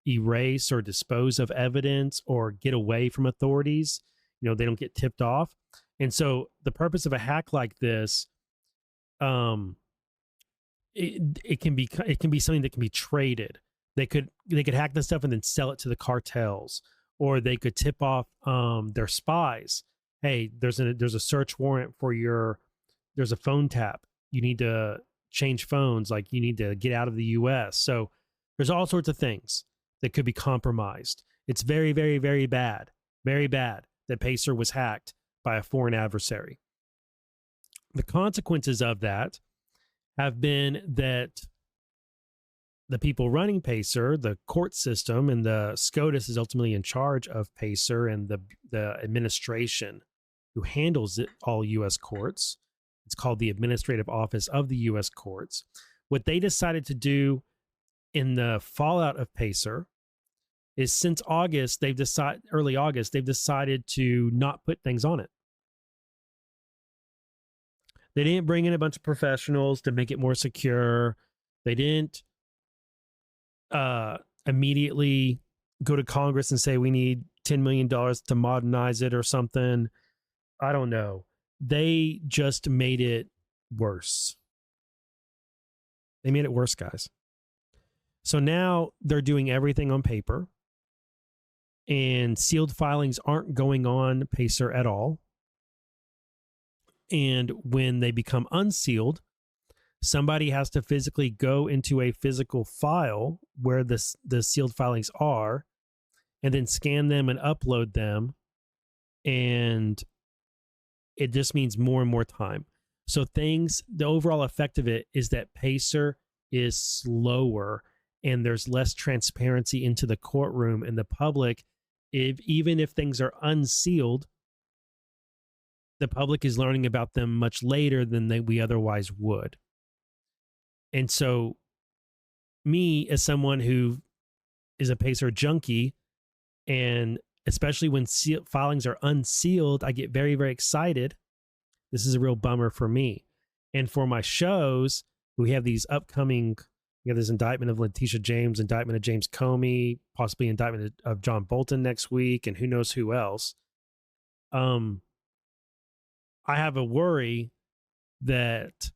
erase or dispose of evidence or get away from authorities. You know, they don't get tipped off. And so the purpose of a hack like this, it can be something that can be traded. They could hack this stuff and then sell it to the cartels, or they could tip off their spies. Hey, there's a search warrant for there's a phone tap. You need to change phones. Like, you need to get out of the U.S. So there's all sorts of things that could be compromised. It's very, very, very bad that Pacer was hacked by a foreign adversary. The consequences of that have been that the people running Pacer, the court system, and the SCOTUS is ultimately in charge of Pacer, and the administration who handles all U.S. courts, It's called the Administrative Office of the U.S. Courts. What they decided to do in the fallout of PACER is since early August, they've decided to not put things on it. They didn't bring in a bunch of professionals to make it more secure. They didn't immediately go to Congress and say we need $10 million to modernize it or something. I don't know. They just made it worse. They made it worse, guys. So now they're doing everything on paper, and sealed filings aren't going on PACER at all. And when they become unsealed, somebody has to physically go into a physical file where the sealed filings are, and then scan them and upload them. And it just means more and more time. So the overall effect of it is that PACER is slower, and there's less transparency into the courtroom and the public. Even if things are unsealed, the public is learning about them much later than we otherwise would. And so me, as someone who is a PACER junkie, and especially when filings are unsealed, I get very, very excited. This is a real bummer for me. And for my shows, we have these upcoming, this indictment of Letitia James, indictment of James Comey, possibly indictment of John Bolton next week, and who knows who else. I have a worry that,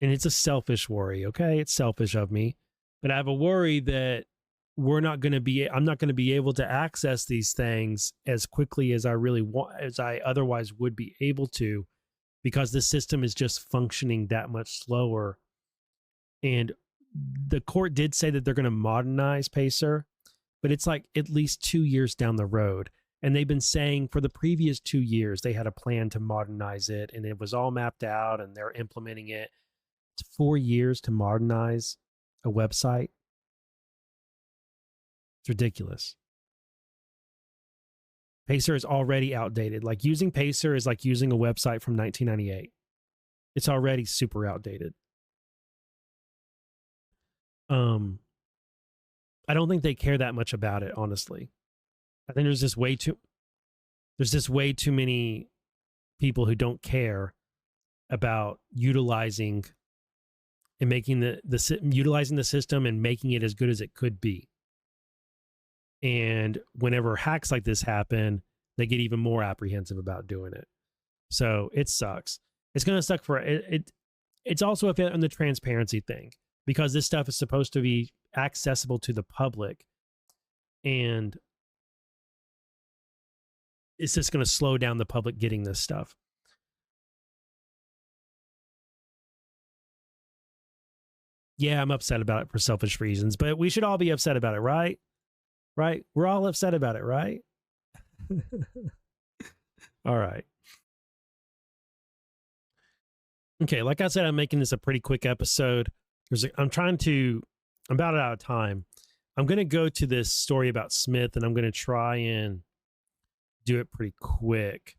and it's a selfish worry, okay? It's selfish of me, but I have a worry that I'm not going to be able to access these things as quickly as as I otherwise would be able to, because the system is just functioning that much slower. And the court did say that they're going to modernize PACER, but it's like at least 2 years down the road. And they've been saying for the previous 2 years, they had a plan to modernize it, and it was all mapped out, and they're implementing it. It's 4 years to modernize a website. It's ridiculous. PACER is already outdated. Like, using PACER is like using a website from 1998. It's already super outdated. I don't think they care that much about it, honestly. I think there's just way too many people who don't care about utilizing and making utilizing the system and making it as good as it could be. And whenever hacks like this happen, they get even more apprehensive about doing it. So it sucks. It's going to suck for it. It's also on the transparency thing, because this stuff is supposed to be accessible to the public, and it's just going to slow down the public getting this stuff. Yeah, I'm upset about it for selfish reasons, but we should all be upset about it, right? Right? We're all upset about it, right? All right. Okay, like I said, I'm making this a pretty quick episode. I'm about out of time. I'm going to go to this story about Smith, and I'm going to try and do it pretty quick.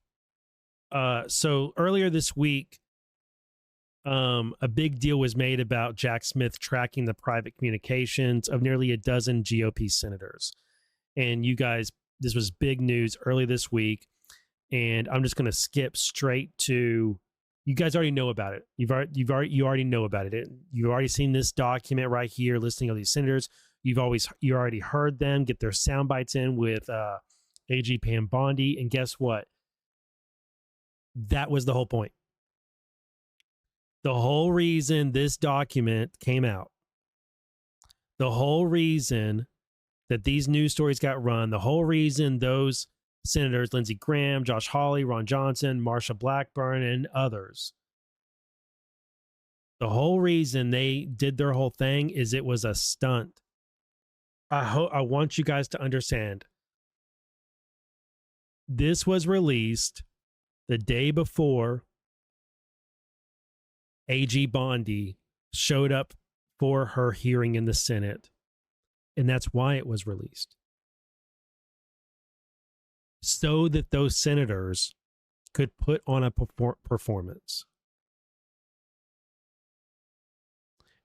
So earlier this week, a big deal was made about Jack Smith tracking the private communications of nearly a dozen GOP senators. And you guys, this was big news early this week, and I'm just going to skip straight to, you guys already know about it. You already know about it. You've already seen this document right here listing all these senators. You already heard them get their sound bites in with AG Pam Bondi, and guess what? That was the whole point. The whole reason this document came out, the whole reason that these news stories got run, the whole reason those senators, Lindsey Graham, Josh Hawley, Ron Johnson, Marsha Blackburn, and others, the whole reason they did their whole thing is it was a stunt. I want you guys to understand. This was released the day before AG Bondi showed up for her hearing in the Senate. And that's why it was released. So that those senators could put on a performance.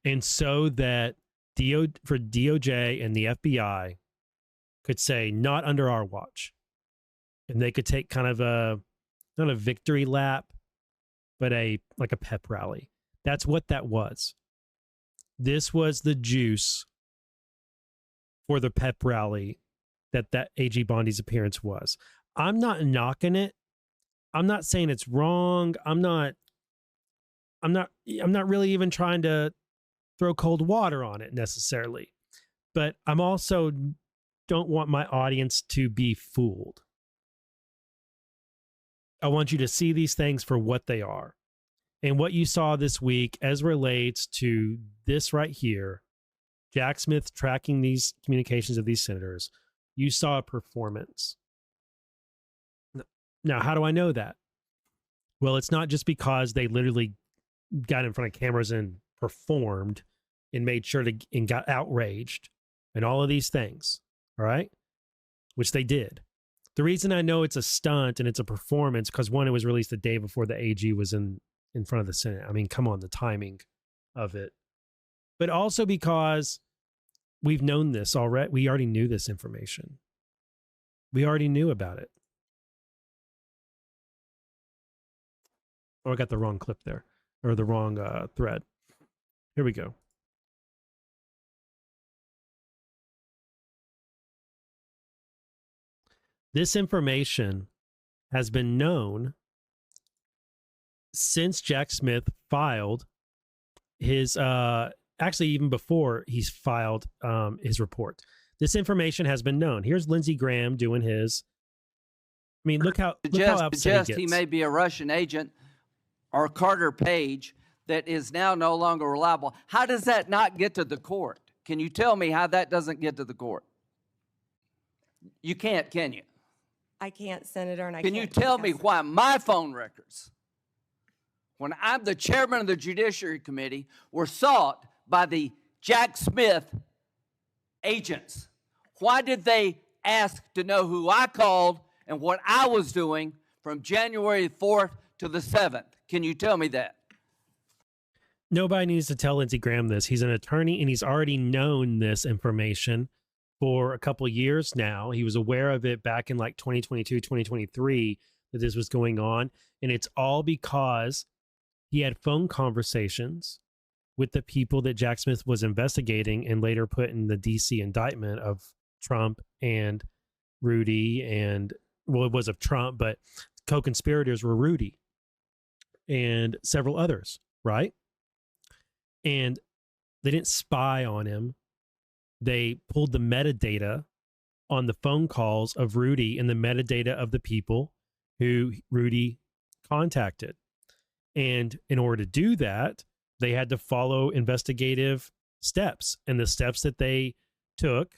And so that DOJ and the FBI could say, not under our watch. And they could take kind of not a victory lap, but like a pep rally. That's what that was. This was the juice for the pep rally that AG Bondi's appearance was. I'm not knocking it. I'm not saying it's wrong. I'm not really even trying to throw cold water on it necessarily. But I'm also don't want my audience to be fooled. I want you to see these things for what they are. And what you saw this week as relates to this right here, Jack Smith tracking these communications of these senators, you saw a performance. Now, how do I know that? Well, it's not just because they literally got in front of cameras and performed and made sure to and got outraged and all of these things, all right? Which they did. The reason I know it's a stunt and it's a performance, because one, it was released the day before the AG was in front of the Senate. I mean, come on, the timing of it. But also because we've known this already. We already knew this information. We already knew about it. Oh, I got the wrong clip there, or the wrong thread. Here we go. This information has been known since Jack Smith filed his, actually even before he's filed his report. This information has been known. Here's Lindsey Graham doing his. I mean, look how upset he may be a Russian agent, or Carter Page, that is now no longer reliable. How does that not get to the court? Can you tell me how that doesn't get to the court? You can't, can you? I can't, Senator, and I Can can't. you tell me why my phone records, when I'm the chairman of the Judiciary Committee, were sought by the Jack Smith agents? Why did they ask to know who I called and what I was doing from January 4th to the 7th? Can you tell me that? Nobody needs to tell Lindsey Graham this. He's an attorney, and he's already known this information for a couple of years now. He was aware of it back in like 2022, 2023, that this was going on. And it's all because he had phone conversations with the people that Jack Smith was investigating and later put in the DC indictment of Trump and Rudy. And, well, it was of Trump, but co-conspirators were Rudy and several others, right? And they didn't spy on him. They pulled the metadata on the phone calls of Rudy and the metadata of the people who Rudy contacted. And in order to do that, they had to follow investigative steps. And the steps that they took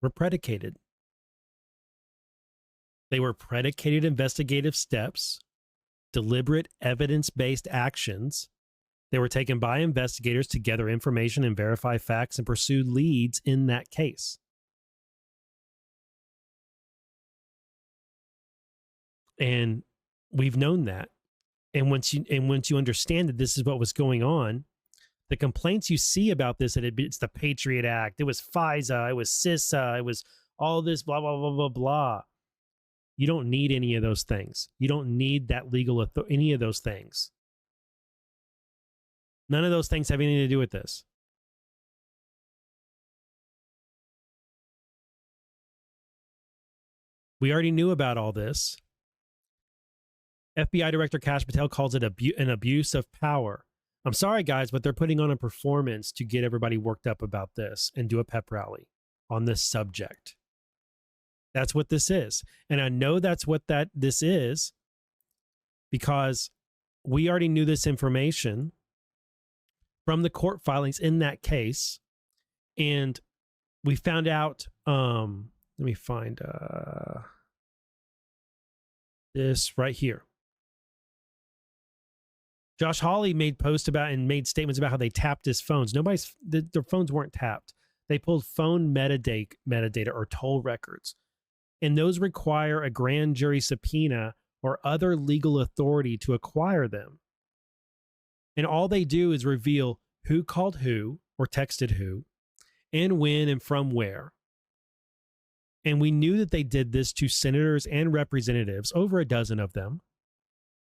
were predicated. They were predicated investigative steps, deliberate evidence-based actions. They were taken by investigators to gather information and verify facts and pursue leads in that case. And we've known that. And once you understand that this is what was going on, the complaints you see about this, that it's the Patriot Act, it was FISA, it was CISA, it was all this blah, blah, blah, blah, blah. You don't need any of those things. You don't need that legal any of those things. None of those things have anything to do with this. We already knew about all this. FBI Director Kash Patel calls it an abuse of power. I'm sorry, guys, but they're putting on a performance to get everybody worked up about this and do a pep rally on this subject. That's what this is. And I know that's what this is because we already knew this information from the court filings in that case. And we found out, let me find this right here. Josh Hawley made posts about and made statements about how they tapped his phones. Their phones weren't tapped. They pulled phone metadata or toll records. And those require a grand jury subpoena or other legal authority to acquire them. And all they do is reveal who called who or texted who and when and from where. And we knew that they did this to senators and representatives, over a dozen of them.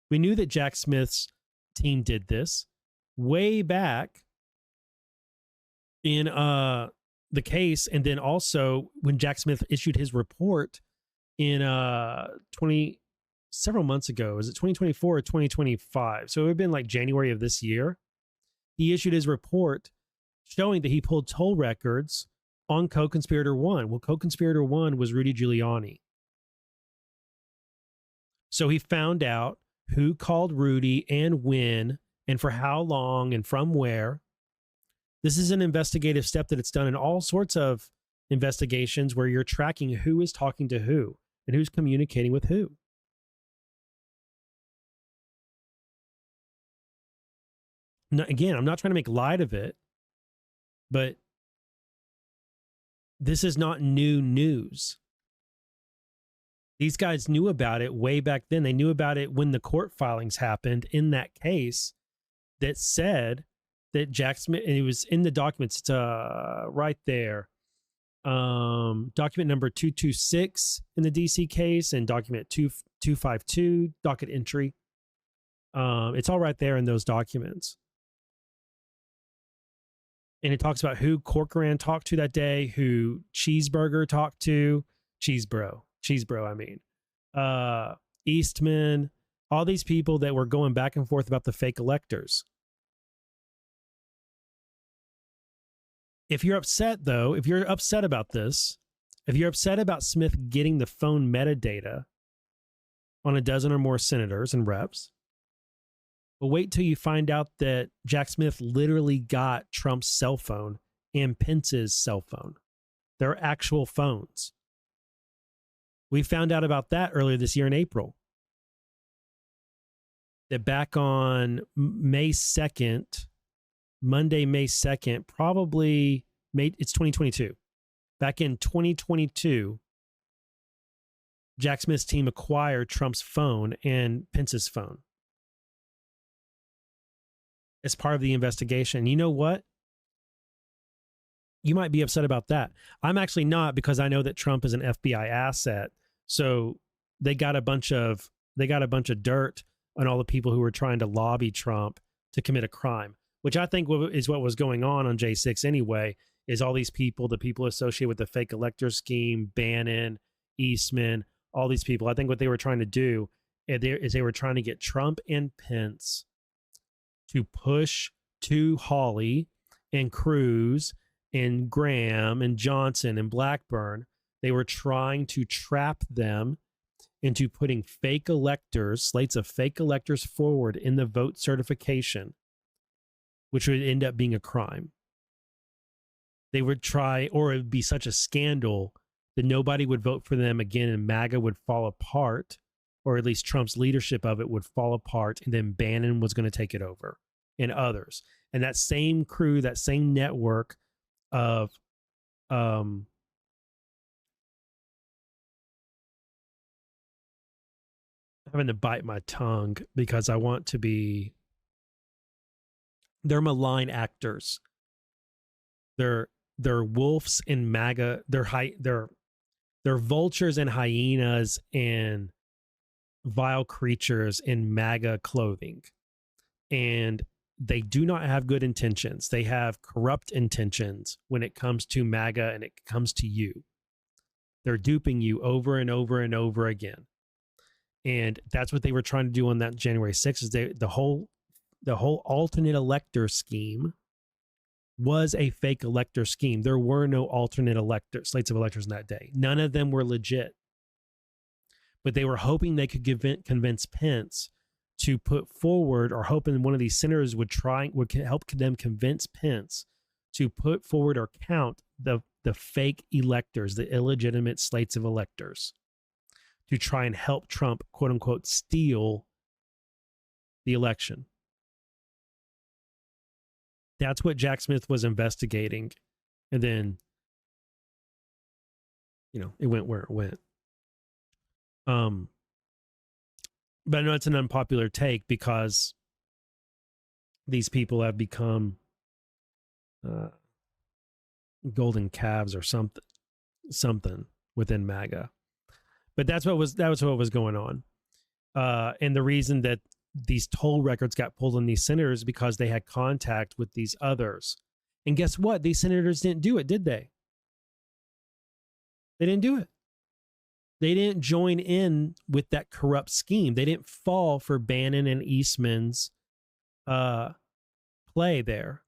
We knew that Jack Smith's team did this way back in the case. And then also when Jack Smith issued his report in several months ago. Is it 2024 or 2025? So it would have been like January of this year. He issued his report showing that he pulled toll records on co-conspirator one. Well, co-conspirator one was Rudy Giuliani. So he found out who called Rudy and when and for how long and from where. This is an investigative step that it's done in all sorts of investigations where you're tracking who is talking to who and who's communicating with who. Now, again, I'm not trying to make light of it, but this is not new news. These guys knew about it way back then. They knew about it when the court filings happened in that case that said that Jack Smith, and it was in the documents, it's right there. Document number 226 in the DC case and document 252, docket entry. It's all right there in those documents. And it talks about who Corcoran talked to that day, who Cheeseburger talked to, Cheesebro, I mean. Eastman, all these people that were going back and forth about the fake electors. If you're upset, though, if you're upset about this, if you're upset about Smith getting the phone metadata on a dozen or more senators and reps, but wait till you find out that Jack Smith literally got Trump's cell phone and Pence's cell phone. Their actual phones. We found out about that earlier this year in April. That back on May 2nd, Monday, May 2nd, probably it's 2022. Back in 2022, Jack Smith's team acquired Trump's phone and Pence's phone as part of the investigation. You know what? You might be upset about that. I'm actually not, because I know that Trump is an FBI asset. So they got a bunch of dirt on all the people who were trying to lobby Trump to commit a crime, which I think is what was going on J6 anyway, is all these people, the people associated with the fake elector scheme, Bannon, Eastman, all these people. I think what they were trying to do is they were trying to get Trump and Pence to push to Hawley and Cruz and Graham and Johnson and Blackburn. They were trying to trap them into putting fake electors, slates of fake electors forward in the vote certification, which would end up being a crime. They would try, or it would be such a scandal that nobody would vote for them again and MAGA would fall apart, or at least Trump's leadership of it would fall apart, and then Bannon was going to take it over and others. And that same crew, that same network of having to bite my tongue because I want to be, they're malign actors. They're wolves in MAGA. They're vultures and hyenas and vile creatures in MAGA clothing. And they do not have good intentions. They have corrupt intentions when it comes to MAGA and it comes to you. They're duping you over and over and over again. And that's what they were trying to do on that January 6th, is the whole alternate elector scheme was a fake elector scheme. There were no alternate slates of electors in that day. None of them were legit. But they were hoping they could convince Pence to put forward, or hoping one of these senators would help them convince Pence to put forward or count the fake electors, the illegitimate slates of electors, to try and help Trump, quote unquote, steal the election. That's what Jack Smith was investigating. And then, it went where it went. But I know it's an unpopular take because these people have become golden calves or something within MAGA. But that was what was going on. And the reason that these toll records got pulled on these senators because they had contact with these others. And guess what? These senators didn't do it, did they? They didn't do it. They didn't join in with that corrupt scheme. They didn't fall for Bannon and Eastman's play there,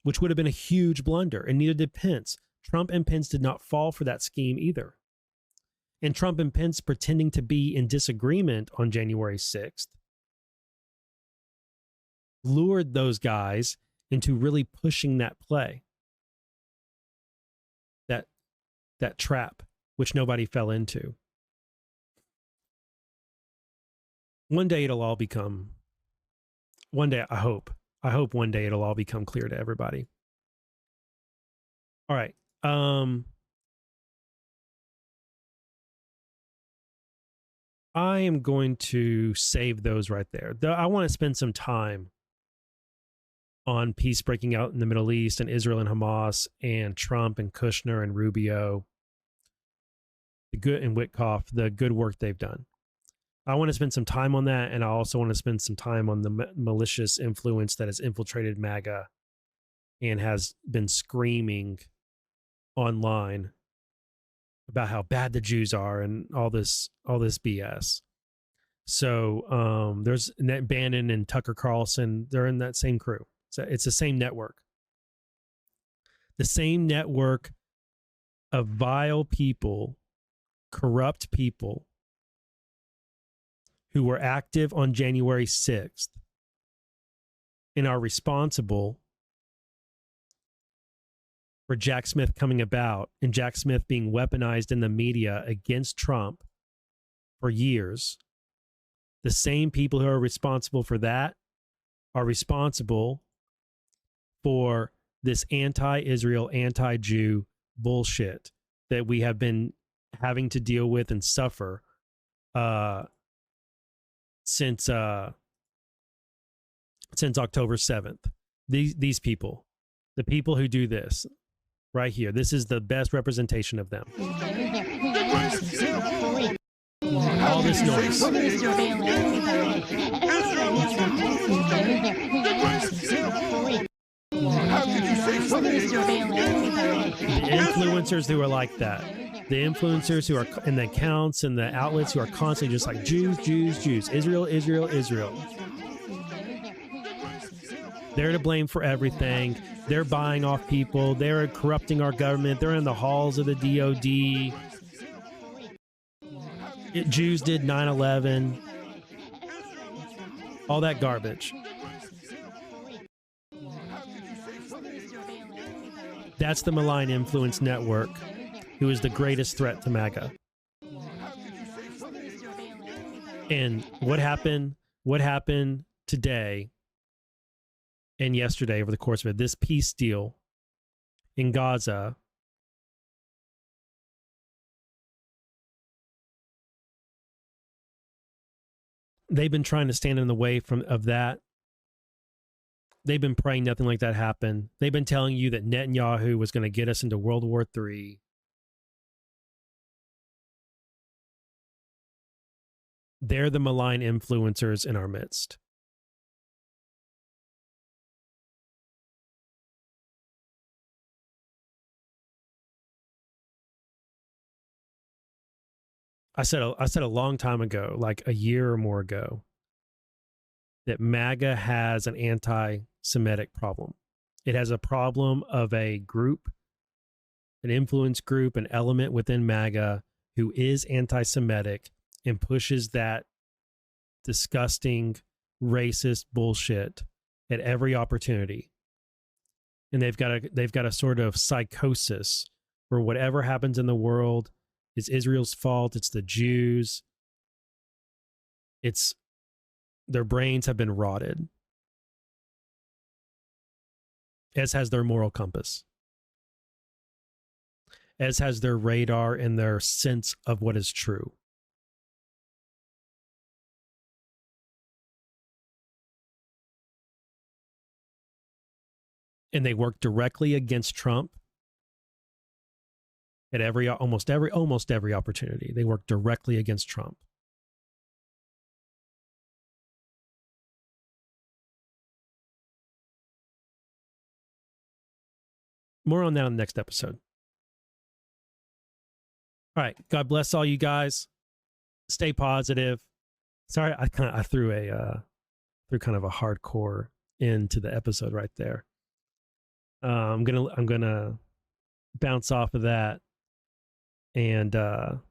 which would have been a huge blunder. And neither did Pence. Trump and Pence did not fall for that scheme either. And Trump and Pence pretending to be in disagreement on January 6th lured those guys into really pushing that play, that trap, which nobody fell into. One day it'll all become, one day I hope one day it'll all become clear to everybody. All right. I am going to save those right there. I want to spend some time on peace breaking out in the Middle East and Israel and Hamas and Trump and Kushner and Rubio, the good and Witkoff, the good work they've done. I want to spend some time on that, and I also want to spend some time on the malicious influence that has infiltrated MAGA and has been screaming online about how bad the Jews are and all this BS. So there's Bannon and Tucker Carlson. They're in that same crew. So it's the same network. The same network of vile people, corrupt people who were active on January 6th and are responsible for Jack Smith coming about and Jack Smith being weaponized in the media against Trump for years. The same people who are responsible for that are responsible for this anti-Israel, anti-Jew bullshit that we have been having to deal with and suffer since October 7th. These people, the people who do this right here, this is the best representation of them. All this noise. The influencers who are like that. The influencers who are in the accounts and the outlets who are constantly just like Jews, Jews, Jews, Israel, Israel, Israel. They're to blame for everything. They're buying off people. They're corrupting our government. They're in the halls of the DOD. Jews did 9/11. All that garbage. That's the malign influence network, who is the greatest threat to MAGA. And what happened today and yesterday over the course of it, this peace deal in Gaza, they've been trying to stand in the way of that. They've been praying nothing like that happen. They've been telling you that Netanyahu was going to get us into World War III. They're the malign influencers in our midst. I said a long time ago, like a year or more ago, that MAGA has an anti-Semitic problem. It has a problem of a group, an influence group, an element within MAGA who is anti-Semitic and pushes that disgusting, racist bullshit at every opportunity. And they've got a sort of psychosis where whatever happens in the world is Israel's fault. It's the Jews. Their brains have been rotted, as has their moral compass, as has their radar and their sense of what is true. and they work directly against Trump at almost every opportunity. They work directly against Trump. More on that on the next episode. All right. God bless all you guys. Stay positive. Sorry, I threw kind of a hardcore end to the episode right there. I'm gonna bounce off of that and gonna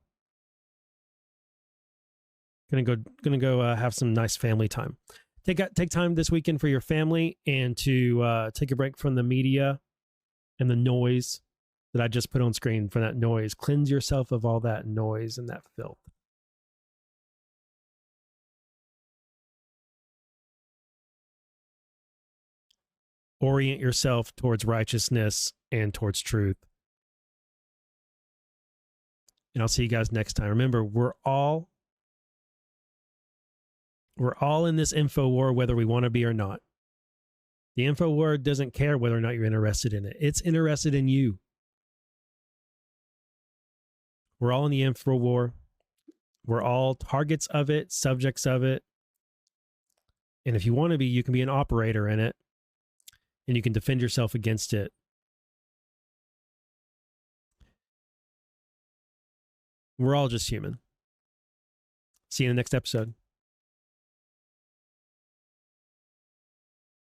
go have some nice family time. Take time this weekend for your family and to take a break from the media and the noise that I just put on screen. For that noise, cleanse yourself of all that noise and that filth. Orient yourself towards righteousness and towards truth. And I'll see you guys next time. Remember, we're all in this info war, whether we want to be or not. The info war doesn't care whether or not you're interested in it. It's interested in you. We're all in the info war. We're all targets of it, subjects of it. And if you want to be, you can be an operator in it. And you can defend yourself against it. We're all just human. See you in the next episode.